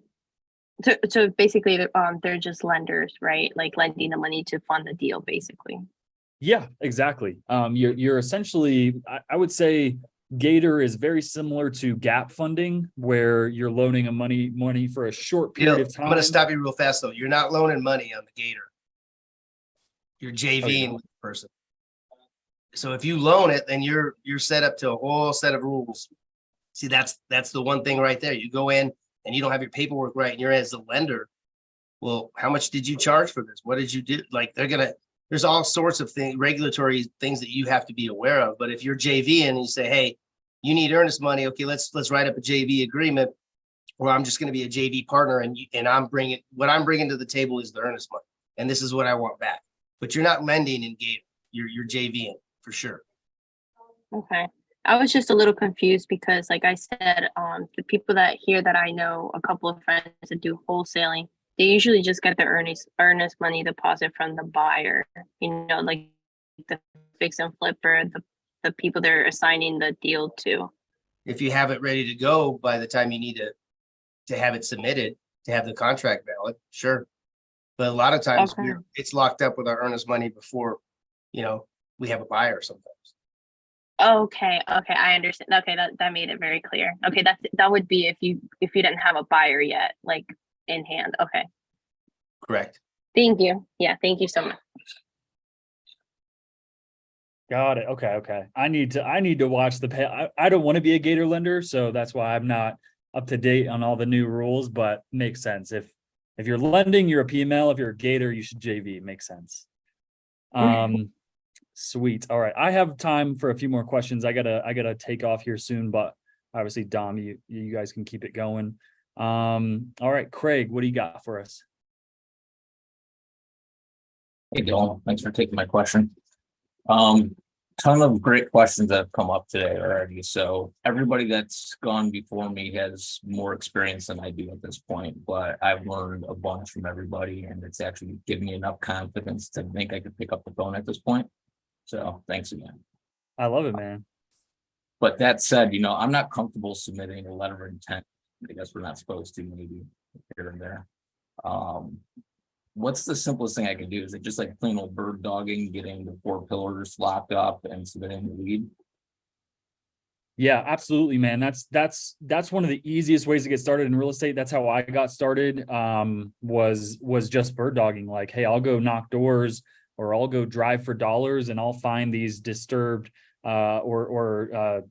So basically, they're just lenders, right? Like lending the money to fund the deal, basically. Yeah, exactly. You're essentially, I would say Gator is very similar to gap funding, where you're loaning money for a short period of time. I'm going to stop you real fast though. You're not loaning money on the Gator. You're JVing with the person. So if you loan it, then you're set up to a whole set of rules. See, that's the one thing right there. You go in and you don't have your paperwork right, and you're as the lender. Well, how much did you charge for this? What did you do? Like there's all sorts of things, regulatory things that you have to be aware of. But if you're JV and you say, hey, you need earnest money. Okay, let's write up a JV agreement, or I'm just going to be a JV partner, and what I'm bringing to the table is the earnest money, and this is what I want back. But you're not lending in Gator. You're JVing for sure. Okay. I was just a little confused because, like I said, the people that I know, a couple of friends that do wholesaling, they usually just get the earnest money deposit from the buyer, like the fix and flipper, the people they're assigning the deal to. If you have it ready to go by the time you need to have it submitted, to have the contract valid, sure. But a lot of times it's locked up with our earnest money before, we have a buyer sometimes. Okay, I understand. Okay, that made it very clear. Okay, that would be if you didn't have a buyer yet, like in hand. Okay. Correct. Thank you. Yeah, thank you so much. Got it. Okay. I need to watch I don't want to be a Gator lender, so that's why I'm not up to date on all the new rules, but makes sense. If you're lending, you're a PML. If you're a Gator, you should JV. It makes sense. Sweet. All right. I have time for a few more questions. I gotta take off here soon, but obviously, Dom, you guys can keep it going. All right, Craig, what do you got for us? Hey, Dylan. Thanks for taking my question. Ton of great questions that have come up today already. So everybody that's gone before me has more experience than I do at this point, but I've learned a bunch from everybody, and it's actually given me enough confidence to think I could pick up the phone at this point. So thanks again. I love it, man. But that said, I'm not comfortable submitting a letter of intent. I guess we're not supposed to, maybe here and there. What's the simplest thing I can do? Is it just like plain old bird dogging, getting the 4 pillars locked up and submitting the lead? Yeah, absolutely, man. That's one of the easiest ways to get started in real estate. That's how I got started. Was just bird dogging. Like, hey, I'll go knock doors, or I'll go drive for dollars, and I'll find these disturbed or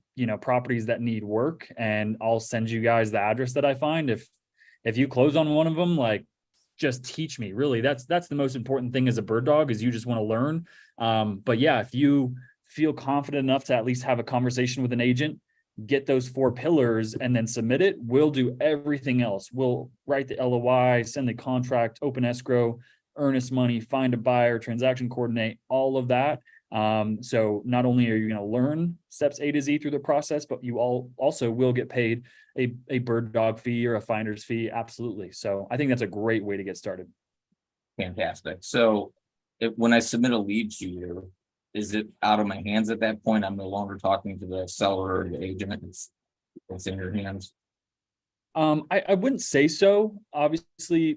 properties that need work, and I'll send you guys the address that I find. If you close on one of them, like, just teach me. Really, that's the most important thing as a bird dog, is you just want to learn. But yeah, if you feel confident enough to at least have a conversation with an agent, get those 4 pillars, and then submit it, we'll do everything else. We'll write the LOI, send the contract, open escrow, earnest money, find a buyer, transaction coordinate, all of that. So not only are you going to learn steps A to Z through the process, but you also will get paid a bird dog fee or a finder's fee. Absolutely. So I think that's a great way to get started. Fantastic. So when I submit a lead to you, is it out of my hands at that point? I'm no longer talking to the seller or the agent. It's in your hands. I wouldn't say so. Obviously,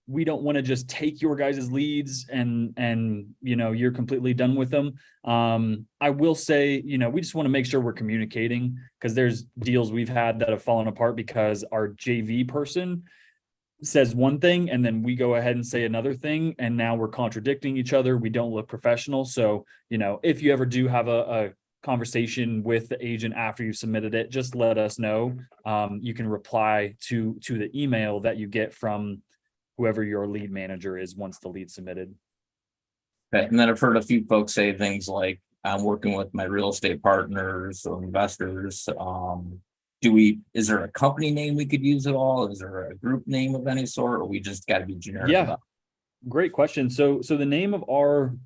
we don't want to just take your guys' leads and you're completely done with them. I will say, we just want to make sure we're communicating, because there's deals we've had that have fallen apart because our JV person says one thing and then we go ahead and say another thing, and now we're contradicting each other. We don't look professional. So, if you ever do have a conversation with the agent after you submitted it, just let us know. You can reply to the email that you get from whoever your lead manager is once the lead submitted. Okay. And then I've heard a few folks say things like, I'm working with my real estate partners or investors. Is there a company name we could use at all? Is there a group name of any sort, or we just got to be generic? Yeah, great question. So the name of our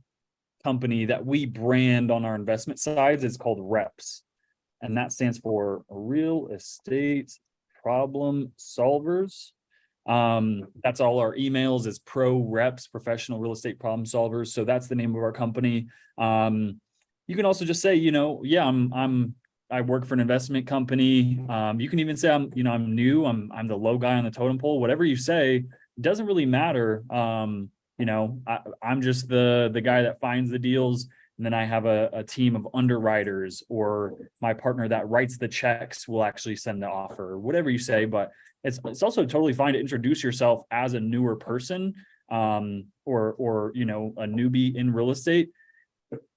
company that we brand on our investment sides is called REPS, and that stands for Real Estate Problem Solvers. That's all our emails is Pro Reps, Professional Real Estate Problem Solvers. So that's the name of our company. You can also just say, I work for an investment company. You can even say I'm new. I'm the low guy on the totem pole. Whatever you say, doesn't really matter. I'm just the guy that finds the deals, and then I have a team of underwriters, or my partner that writes the checks will actually send the offer, or whatever you say. But it's also totally fine to introduce yourself as a newer person, or a newbie in real estate.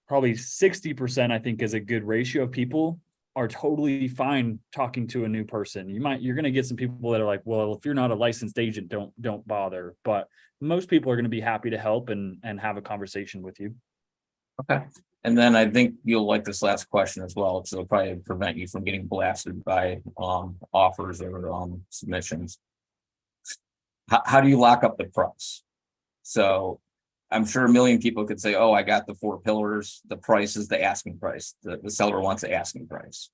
Probably 60%, I think, is a good ratio of people are totally fine talking to a new person. You're going to get some people that are like, well, if you're not a licensed agent, don't bother. But most people are going to be happy to help and have a conversation with you. Okay. And then I think you'll like this last question as well, because it'll probably prevent you from getting blasted by offers or submissions. How do you lock up the price? So I'm sure a million people could say, oh, I got the 4 pillars. The price is the asking price. The seller wants the asking price.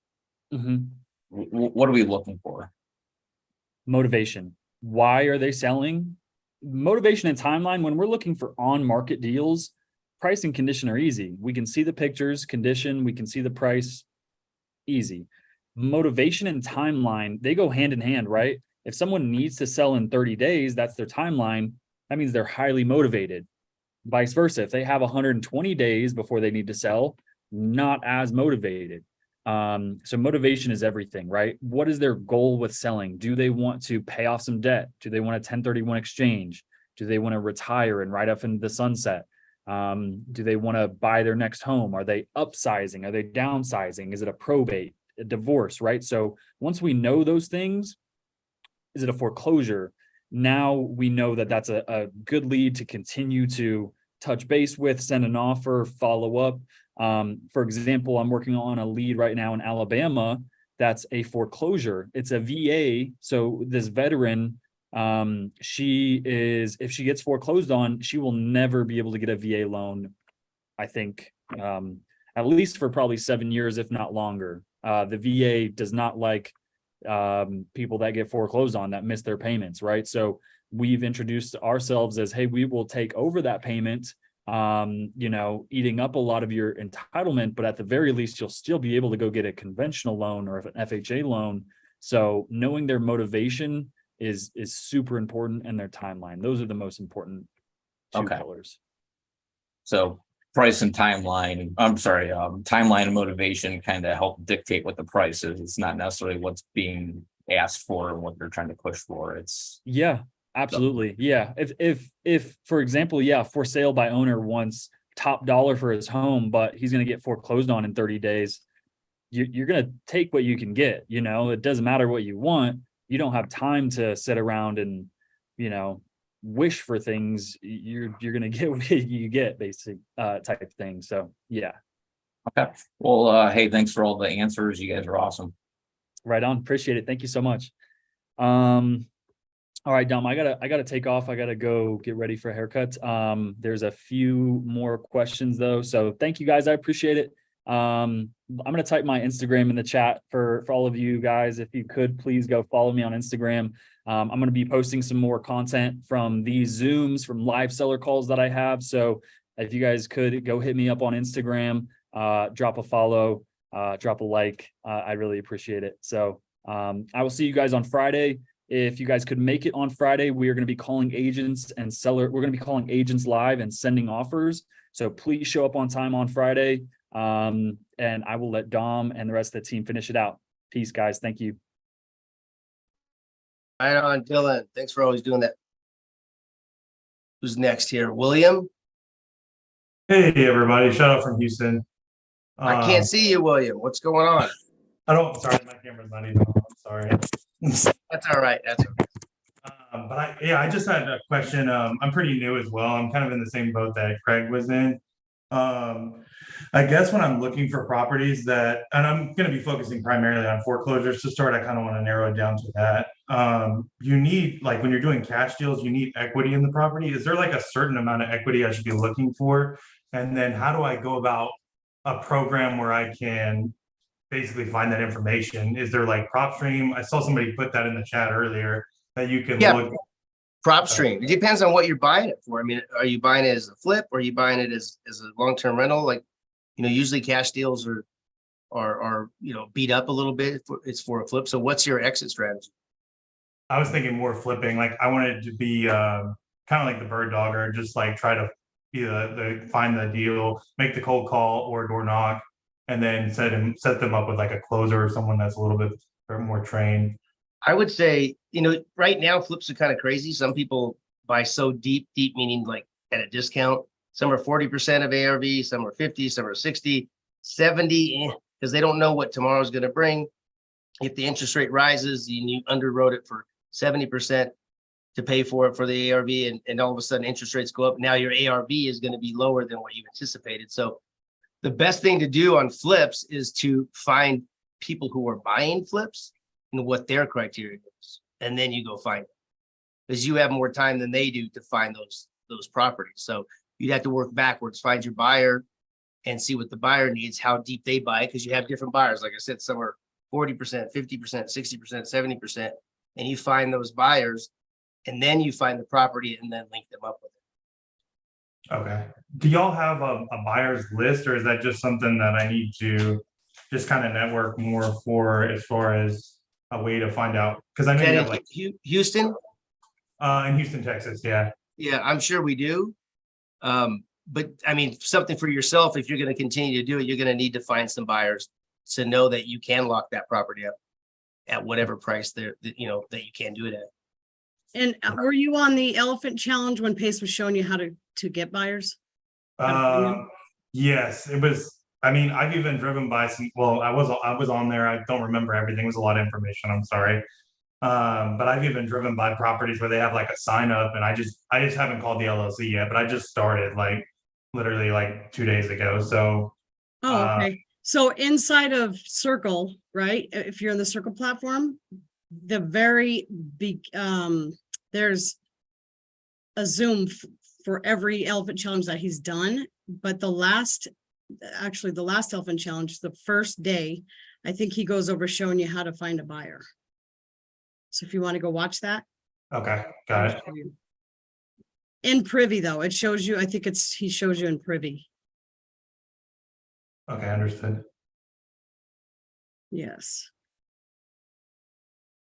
Mm-hmm. What are we looking for? Motivation. Why are they selling? Motivation and timeline. When we're looking for on-market deals, price and condition are easy. We can see the pictures, condition, we can see the price, easy. Motivation and timeline, they go hand in hand, right? If someone needs to sell in 30 days, that's their timeline. That means they're highly motivated. Vice versa, if they have 120 days before they need to sell, not as motivated. So motivation is everything, right? What is their goal with selling? Do they want to pay off some debt? Do they want a 1031 exchange? Do they want to retire and ride up into the sunset? Do they want to buy their next home? Are they upsizing? Are they downsizing? Is it a probate, a divorce, right? So once we know those things, is it a foreclosure? Now we know that that's a good lead to continue to touch base with, send an offer, follow up. For example, I'm working on a lead right now in Alabama that's a foreclosure. It's a VA. So this veteran, if she gets foreclosed on, she will never be able to get a VA loan, I think, at least for probably 7 years, if not longer. The VA does not like people that get foreclosed on, that miss their payments, right? So we've introduced ourselves as, hey, we will take over that payment, eating up a lot of your entitlement, but at the very least, you'll still be able to go get a conventional loan or an FHA loan. So knowing their motivation is super important, and their timeline. Those are the most important two pillars. So price and timeline, timeline and motivation kind of help dictate what the price is. It's not necessarily what's being asked for and what they're trying to push for. Yeah, absolutely. Yeah. If for example, for sale by owner wants top dollar for his home, but he's going to get foreclosed on in 30 days, you're going to take what you can get. It doesn't matter what you want. You don't have time to sit around and, wish for things. You're going to get what you get, basic type thing. So, yeah. Okay. Well, hey, thanks for all the answers. You guys are awesome. Right on. Appreciate it. Thank you so much. All right, Dom, I gotta take off. I gotta go get ready for a haircut. There's a few more questions though. So thank you guys. I appreciate it. I'm going to type my Instagram in the chat for all of you guys. If you could, please go follow me on Instagram. I'm going to be posting some more content from these Zooms, from live seller calls that I have. So if you guys could go hit me up on Instagram, drop a follow, drop a like. I really appreciate it. So I will see you guys on Friday. if you guys could make it on Friday, we are going to be calling agents and seller. We're going to be calling agents live and sending offers. So please show up on time on Friday. And I will let Dom and the rest of the team finish it out. Peace, guys. Thank you. Right on, Dylan. Thanks for always doing that. Who's next here? William? Hey everybody, shout out from Houston. I can't see you, William. What's going on? Sorry, my camera's not even on. I'm sorry. That's all right. That's okay. But I just had a question. I'm pretty new as well. I'm kind of in the same boat that Craig was in. I guess when I'm looking for properties that, and I'm going to be focusing primarily on foreclosures to start, I kind of want to narrow it down to that. You need, like when you're doing cash deals, you need equity in the property. Is there like a certain amount of equity I should be looking for? And then how do I go about a program where I can basically find that information? Is there like PropStream? I saw somebody put that in the chat earlier that you can look. PropStream. It depends on what you're buying it for. I mean, are you buying it as a flip or are you buying it as a long-term rental? Like, usually cash deals are beat up a little bit. It's for a flip. So what's your exit strategy? I was thinking more flipping. Like I wanted it to be kind of like the bird dogger, just like try to be find the deal, make the cold call or door knock, and then set them up with like a closer or someone that's a little bit more trained. I would say, right now flips are kind of crazy. Some people buy so deep meaning like at a discount. Some are 40% of ARV, some are 50, some are 60, 70, because they don't know what tomorrow's going to bring. If the interest rate rises, you underwrote it for 70% to pay for it for the ARV, and all of a sudden interest rates go up. Now your ARV is going to be lower than what you anticipated. So the best thing to do on flips is to find people who are buying flips and what their criteria is, and then you go find them, because you have more time than they do to find those properties. So you'd have to work backwards, find your buyer and see what the buyer needs, how deep they buy, because you have different buyers. Like I said, some are 40%, 50%, 60%, 70%, and you find those buyers, and then you find the property and then link them up with it. Okay. Do y'all have a buyer's list, or is that just something that I need to just kind of network more for as far as a way to find out? Because I know you have like Houston? In Houston, Texas, yeah. Yeah, I'm sure we do. But I mean, something for yourself, if you're going to continue to do it, you're going to need to find some buyers to know that you can lock that property up at whatever price that you can do it at. And were you on the elephant challenge when Pace was showing you how to get buyers? Yes, it was. I mean, I've even driven by some. Well, I was on there. I don't remember everything. It was a lot of information. I'm sorry. But I've even driven by properties where they have like a sign up, and I just haven't called the LLC yet. But I just started like literally like 2 days ago. So. Okay. So inside of Circle, right? If you're in the Circle platform, the very big there's a Zoom for every elephant challenge that he's done. But the last elephant challenge, the first day, I think he goes over showing you how to find a buyer. So if you want to go watch that. Okay, got it. In Privy though, it shows you, I think he shows you in Privy. Okay, understood. Yes.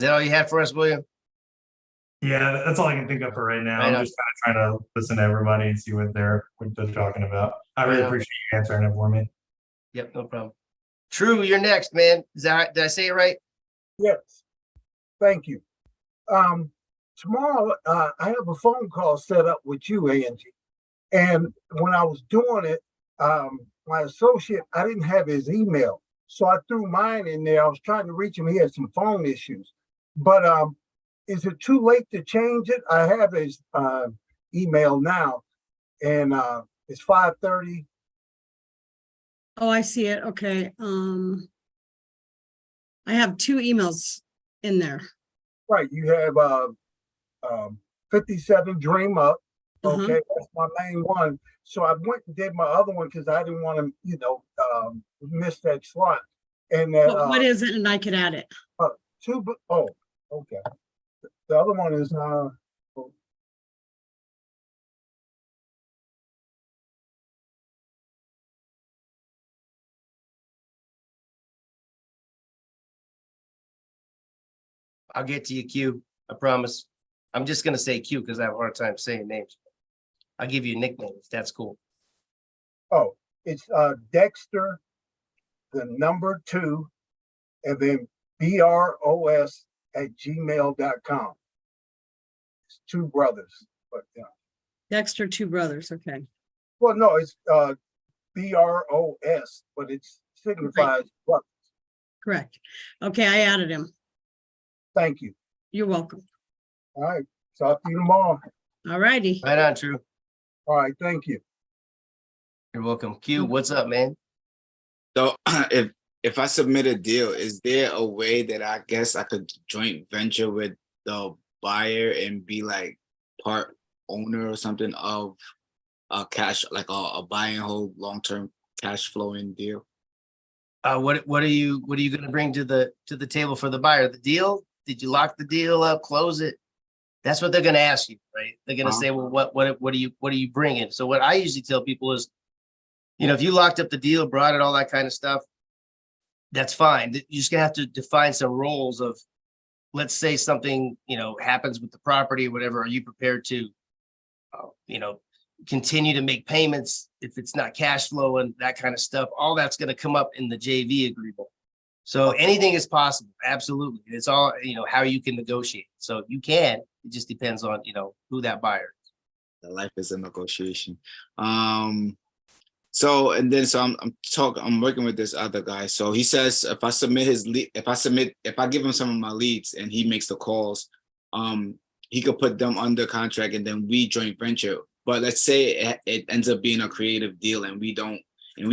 Is that all you had for us, William? Yeah, that's all I can think of for right now. Right I'm just kind of trying to listen to everybody and see what they're talking about. I really appreciate you answering it for me. Yep, no problem. True, you're next, man. Did I say it right? Yes. Thank you. Tomorrow, I have a phone call set up with you, Angie. And when I was doing it, my associate, I didn't have his email. So I threw mine in there. I was trying to reach him. He had some phone issues. But is it too late to change it? I have his email now, and it's 5:30. Oh, I see it. Okay. I have 2 emails in there. Right. You have 57 Dream Up. Okay, that's my main one. So I went and did my other one because I didn't want to, miss that slot. And what is it? And I could add it. Okay. The other one is I'll get to you, Q. I promise. I'm just gonna say Q because I have a hard time saying names. I'll give you a nickname if that's cool. Oh, it's Dexter, the number 2, and then bros@gmail.com. It's 2 brothers, but yeah. Dexter, 2 brothers. Okay. Well, no, it's BROS, but it signifies brothers. Correct. Okay, I added him. Thank you. You're welcome. All right. Talk to you tomorrow. All righty. Right on, True. All right. Thank you. You're welcome. Q, what's up, man? So if I submit a deal, is there a way that I guess I could joint venture with the buyer and be like part owner or something of a cash, like a buy and hold long-term cash flowing deal? What are you gonna bring to the table for the buyer? The deal? Did you lock the deal up, close it? That's what they're gonna ask you, right? They're gonna say, well, what are you bringing? So what I usually tell people is, if you locked up the deal, brought it, all that kind of stuff, that's fine. You just gonna have to define some roles of, let's say something, happens with the property or whatever. Are you prepared to, continue to make payments if it's not cash flow and that kind of stuff? All that's gonna come up in the JV agreement. So anything is possible. Absolutely. It's all, how you can negotiate. So you can, it just depends on, who that buyer is. Life is a negotiation. I'm working with this other guy. So he says if I submit if I give him some of my leads and he makes the calls, he could put them under contract and then we joint venture. But let's say it ends up being a creative deal and we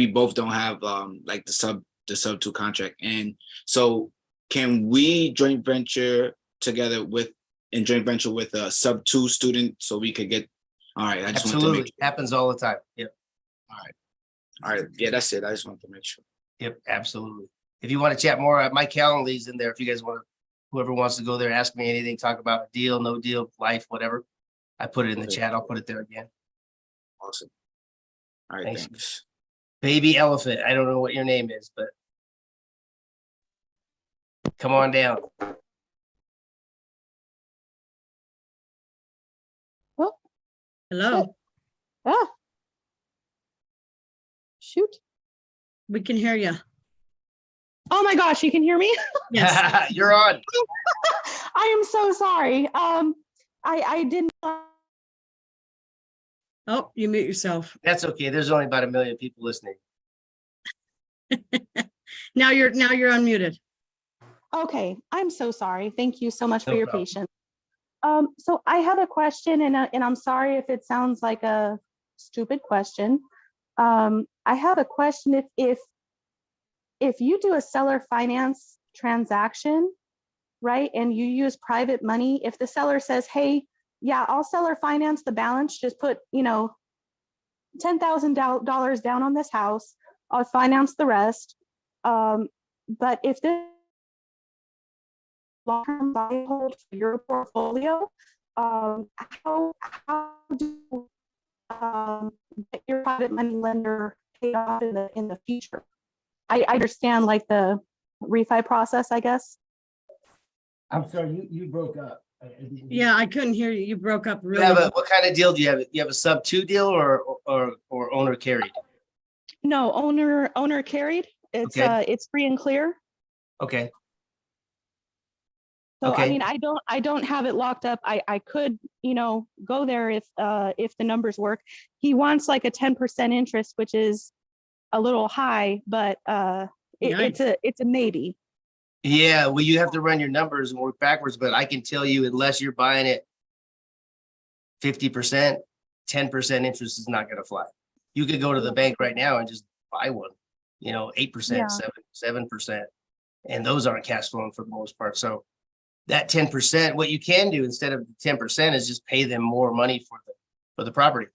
both don't have like the sub 2 contract. And so can we joint venture together with a sub 2 student so we could get, all right. I just Absolutely. want to make sure. Happens all the time. Yep. All right. Yeah, that's it. I just wanted to make sure. Yep, absolutely. If you want to chat more, my Calendly's in there. If you guys want to, whoever wants to go there, ask me anything, talk about a deal, no deal, life, whatever. I put it in the chat. I'll put it there again. Awesome. All right, thanks. Baby Elephant. I don't know what your name is, but come on down. Oh, hello. Ah. Shoot. We can hear you. Oh my gosh, you can hear me? Yes. You're on. I am so sorry. I didn't. Oh, you mute yourself. That's okay. There's only about 1 million people listening. Now you're unmuted. Okay, I'm so sorry. Thank you so much for No your problem. patience. So I have a question, and I'm sorry if it sounds like a stupid question. I have a question. If you do a seller finance transaction, right, and you use private money, if the seller says, "Hey, yeah, I'll seller finance the balance, just put $10,000 down on this house, I'll finance the rest," but if this long-term buy and hold for your portfolio, how do you get your private money lender paid off in the future? I understand like the refi process, I guess. I'm sorry, you broke up. Yeah, I couldn't hear you. You broke up You really. have what kind of deal do you have? You have a sub 2 deal or owner carried? No, owner carried. It's Okay. it's free and clear. Okay. So Okay. I mean, I don't have it locked up. I could, go there if the numbers work. He wants like a 10% interest, which is a little high, but it's a maybe. Yeah, well, you have to run your numbers and work backwards, but I can tell you, unless you're buying it 50%, 10% interest is not going to fly. You could go to the bank right now and just buy one, 8%, Yeah. 7%, and those aren't cash flowing for the most part. So that 10%, what you can do instead of 10% is just pay them more money for the property,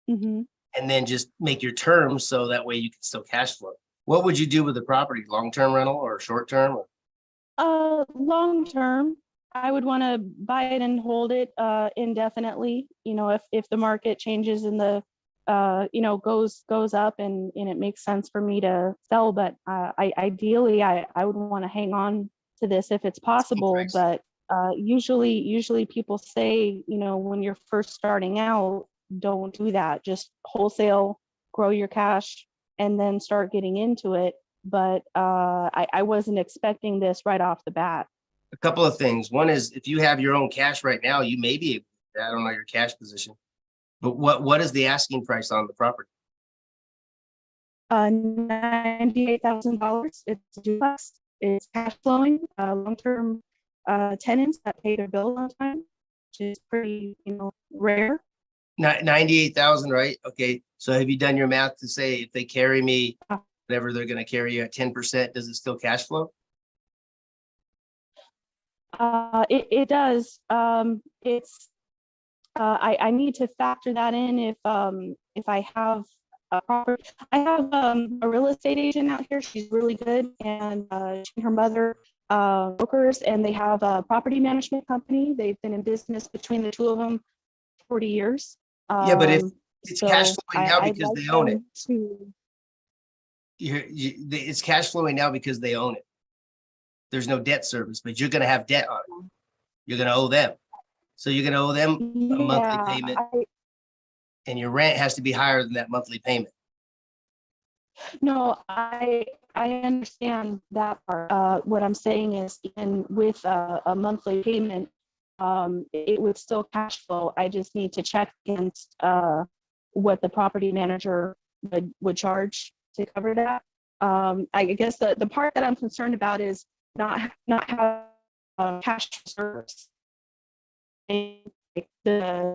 Mm-hmm. and then just make your terms so that way you can still cash flow. What would you do with the property? Long-term rental or short-term? Long term, I would want to buy it and hold it indefinitely. If the market changes and the goes up and it makes sense for me to sell, but ideally I would want to hang on to this if it's possible. But Usually people say, when you're first starting out, don't do that. Just wholesale, grow your cash, and then start getting into it. But I wasn't expecting this right off the bat. A couple of things. One is if you have your own cash right now, you may be able to, I don't know your cash position, but what is the asking price on the property? $98,000. It's duplex. It's cash flowing. Long-term tenants that pay their bill on time, which is pretty, rare. 98,000, right? Okay. So have you done your math to say if they carry me, whatever they're going to carry you at 10%, does it still cash flow? It does. It's I need to factor that in if I have a property. I have a real estate agent out here. She's really good, and she and her mother brokers, and they have a property management company. They've been in business between the two of them 40 years. Yeah, but if it's cash flowing now because they own it. It's cash flowing now because they own it. There's no debt service, but you're going to have debt on it. You're going to owe them. So you're going to owe them a monthly payment, and your rent has to be higher than that monthly payment. No, I understand that part. What I'm saying is, even with a monthly payment, it would still cash flow. I just need to check against what the property manager would charge to cover that. I guess the part that I'm concerned about is not have cash reserves. The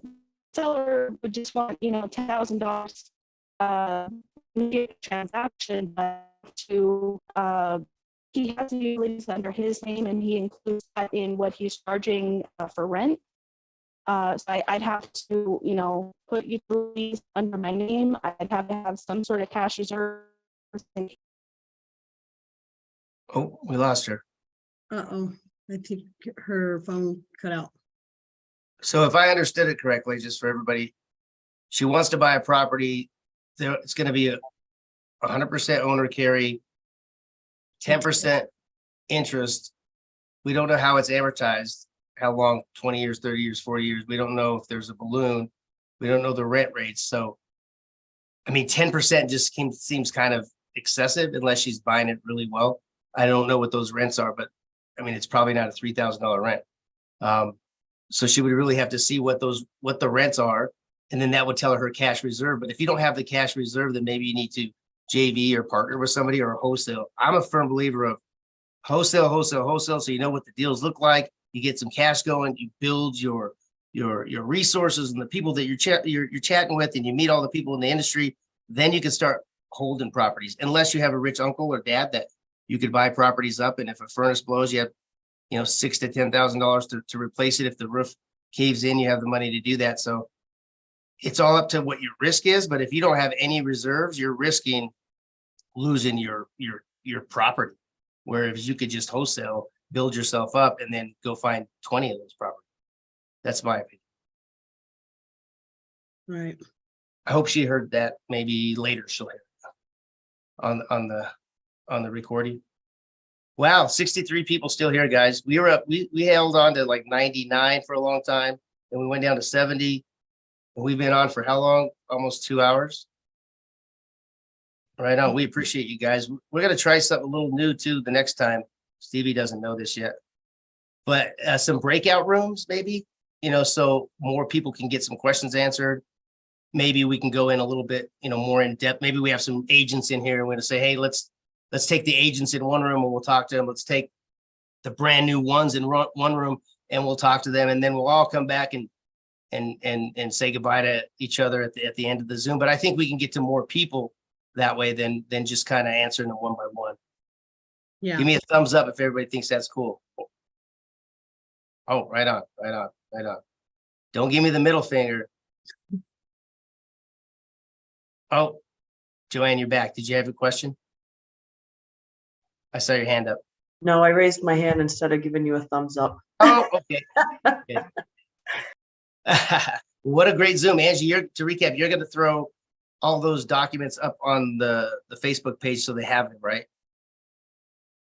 seller would just want, $10,000 transaction, but he has utilities under his name, and he includes that in what he's charging for rent. So I'd have to, put utilities under my name. I'd have to have some sort of cash reserve. Oh, we lost her. Uh-oh, I think her phone cut out. So if I understood it correctly, just for everybody, she wants to buy a property. It's going to be a 100% owner carry, 10% interest. We don't know how it's amortized, how long, 20 years, 30 years, 40 years. We don't know if there's a balloon. We don't know the rent rates. So, 10% just seems kind of excessive unless she's buying it really well. I don't know what those rents are, but it's probably not a $3,000 rent. So she would really have to see what the rents are, and then that would tell her cash reserve. But if you don't have the cash reserve, then maybe you need to JV or partner with somebody or wholesale. I'm a firm believer of wholesale. So you know what the deals look like. You get some cash going. You build your resources and the people that you're chatting with, and you meet all the people in the industry. Then you can start holding properties, unless you have a rich uncle or dad that you could buy properties up. And if a furnace blows, you have $6,000 to $10,000 to replace it. If the roof caves in, you have the money to do that. So it's all up to what your risk is. But if you don't have any reserves, you're risking losing your property. Whereas you could just wholesale, build yourself up, and then go find 20 of those properties. That's my opinion. Right. I hope she heard that. Maybe later she'll hear it on the recording. Wow, 63 people still here, guys. We were up. We held on to like 99 for a long time, and we went down to 70. And we've been on for how long? Almost 2 hours. Right on. We appreciate you guys. We're gonna try something a little new too the next time. Stevie doesn't know this yet, but some breakout rooms, maybe. So more people can get some questions answered. Maybe we can go in a little bit, more in depth. Maybe we have some agents in here and we're gonna say, hey, let's take the agents in one room and we'll talk to them. Let's take the brand new ones in one room and we'll talk to them, and then we'll all come back and say goodbye to each other at the end of the Zoom. But I think we can get to more people that way than just kind of answering them one by one. Yeah. Give me a thumbs up if everybody thinks that's cool. Oh, right on. Don't give me the middle finger. Oh, Joanne, you're back. Did you have a question? I saw your hand up. No, I raised my hand instead of giving you a thumbs up. Oh, okay. What a great Zoom. Angie, to recap, you're going to throw all those documents up on the Facebook page so they have them, right?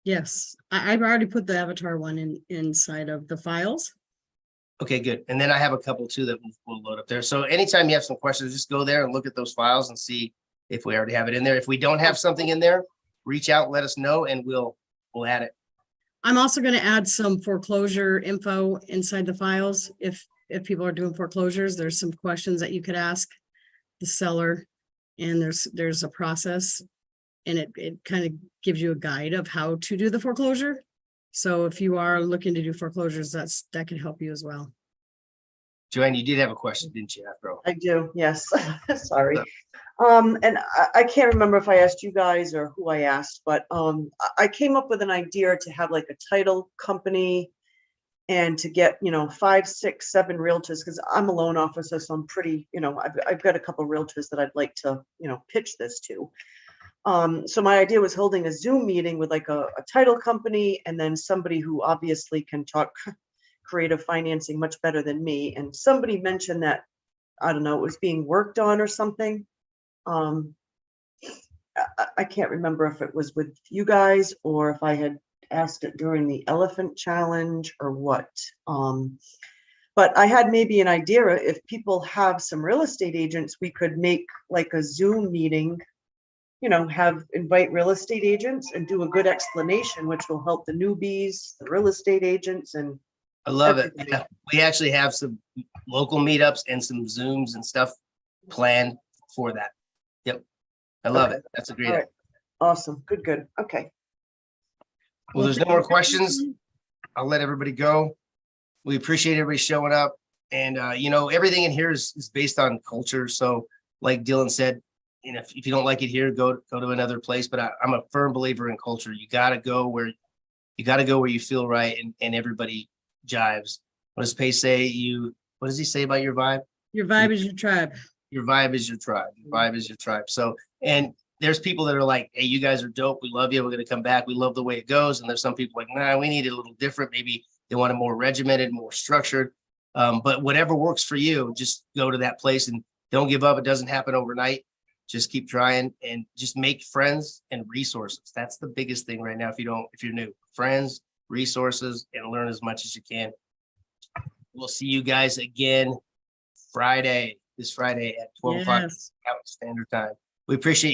Yes, I've already put the avatar one inside of the files. Okay, good. And then I have a couple too that we'll load up there. So anytime you have some questions, just go there and look at those files and see if we already have it in there. If we don't have something in there, reach out, let us know, and we'll add it. I'm also going to add some foreclosure info inside the files. If people are doing foreclosures, there's some questions that you could ask the seller, and there's a process, and it kind of gives you a guide of how to do the foreclosure. So if you are looking to do foreclosures, that can help you as well. Joanne, you did have a question, didn't you, Afro? I do, yes. Sorry. And I can't remember if I asked you guys or who I asked, but I came up with an idea to have like a title company and to get, 5, 6, 7 realtors, because I'm a loan officer, so I'm pretty, I've got a couple of realtors that I'd like to, pitch this to. So my idea was holding a Zoom meeting with like a title company and then somebody who obviously can talk creative financing much better than me. And somebody mentioned that, I don't know, it was being worked on or something. I can't remember if it was with you guys or if I had asked it during the elephant challenge or what. But I had maybe an idea, if people have some real estate agents, we could make like a Zoom meeting, invite real estate agents and do a good explanation, which will help the newbies, the real estate agents, and I love it. We actually have some local meetups and some Zooms and stuff planned for that. Yep. I love it. That's a great idea. Awesome. Good. Okay. Well, there's no more questions. I'll let everybody go. We appreciate everybody showing up. And, everything in here is based on culture. So like Dylan said, if you don't like it here, go to another place. But I'm a firm believer in culture. You got to go where you feel right and everybody jives. What does Pace say? What does he say about your vibe? Your vibe is your tribe. Your vibe is your tribe. Your vibe is your tribe. So, and there's people that are like, hey, you guys are dope. We love you. We're going to come back. We love the way it goes. And there's some people like, nah, we need it a little different. Maybe they want it more regimented, more structured. But whatever works for you, just go to that place and don't give up. It doesn't happen overnight. Just keep trying and just make friends and resources. That's the biggest thing right now. If you're new, friends, resources, and learn as much as you can. We'll see you guys again this Friday at 12 o'clock Standard Time. We appreciate you guys.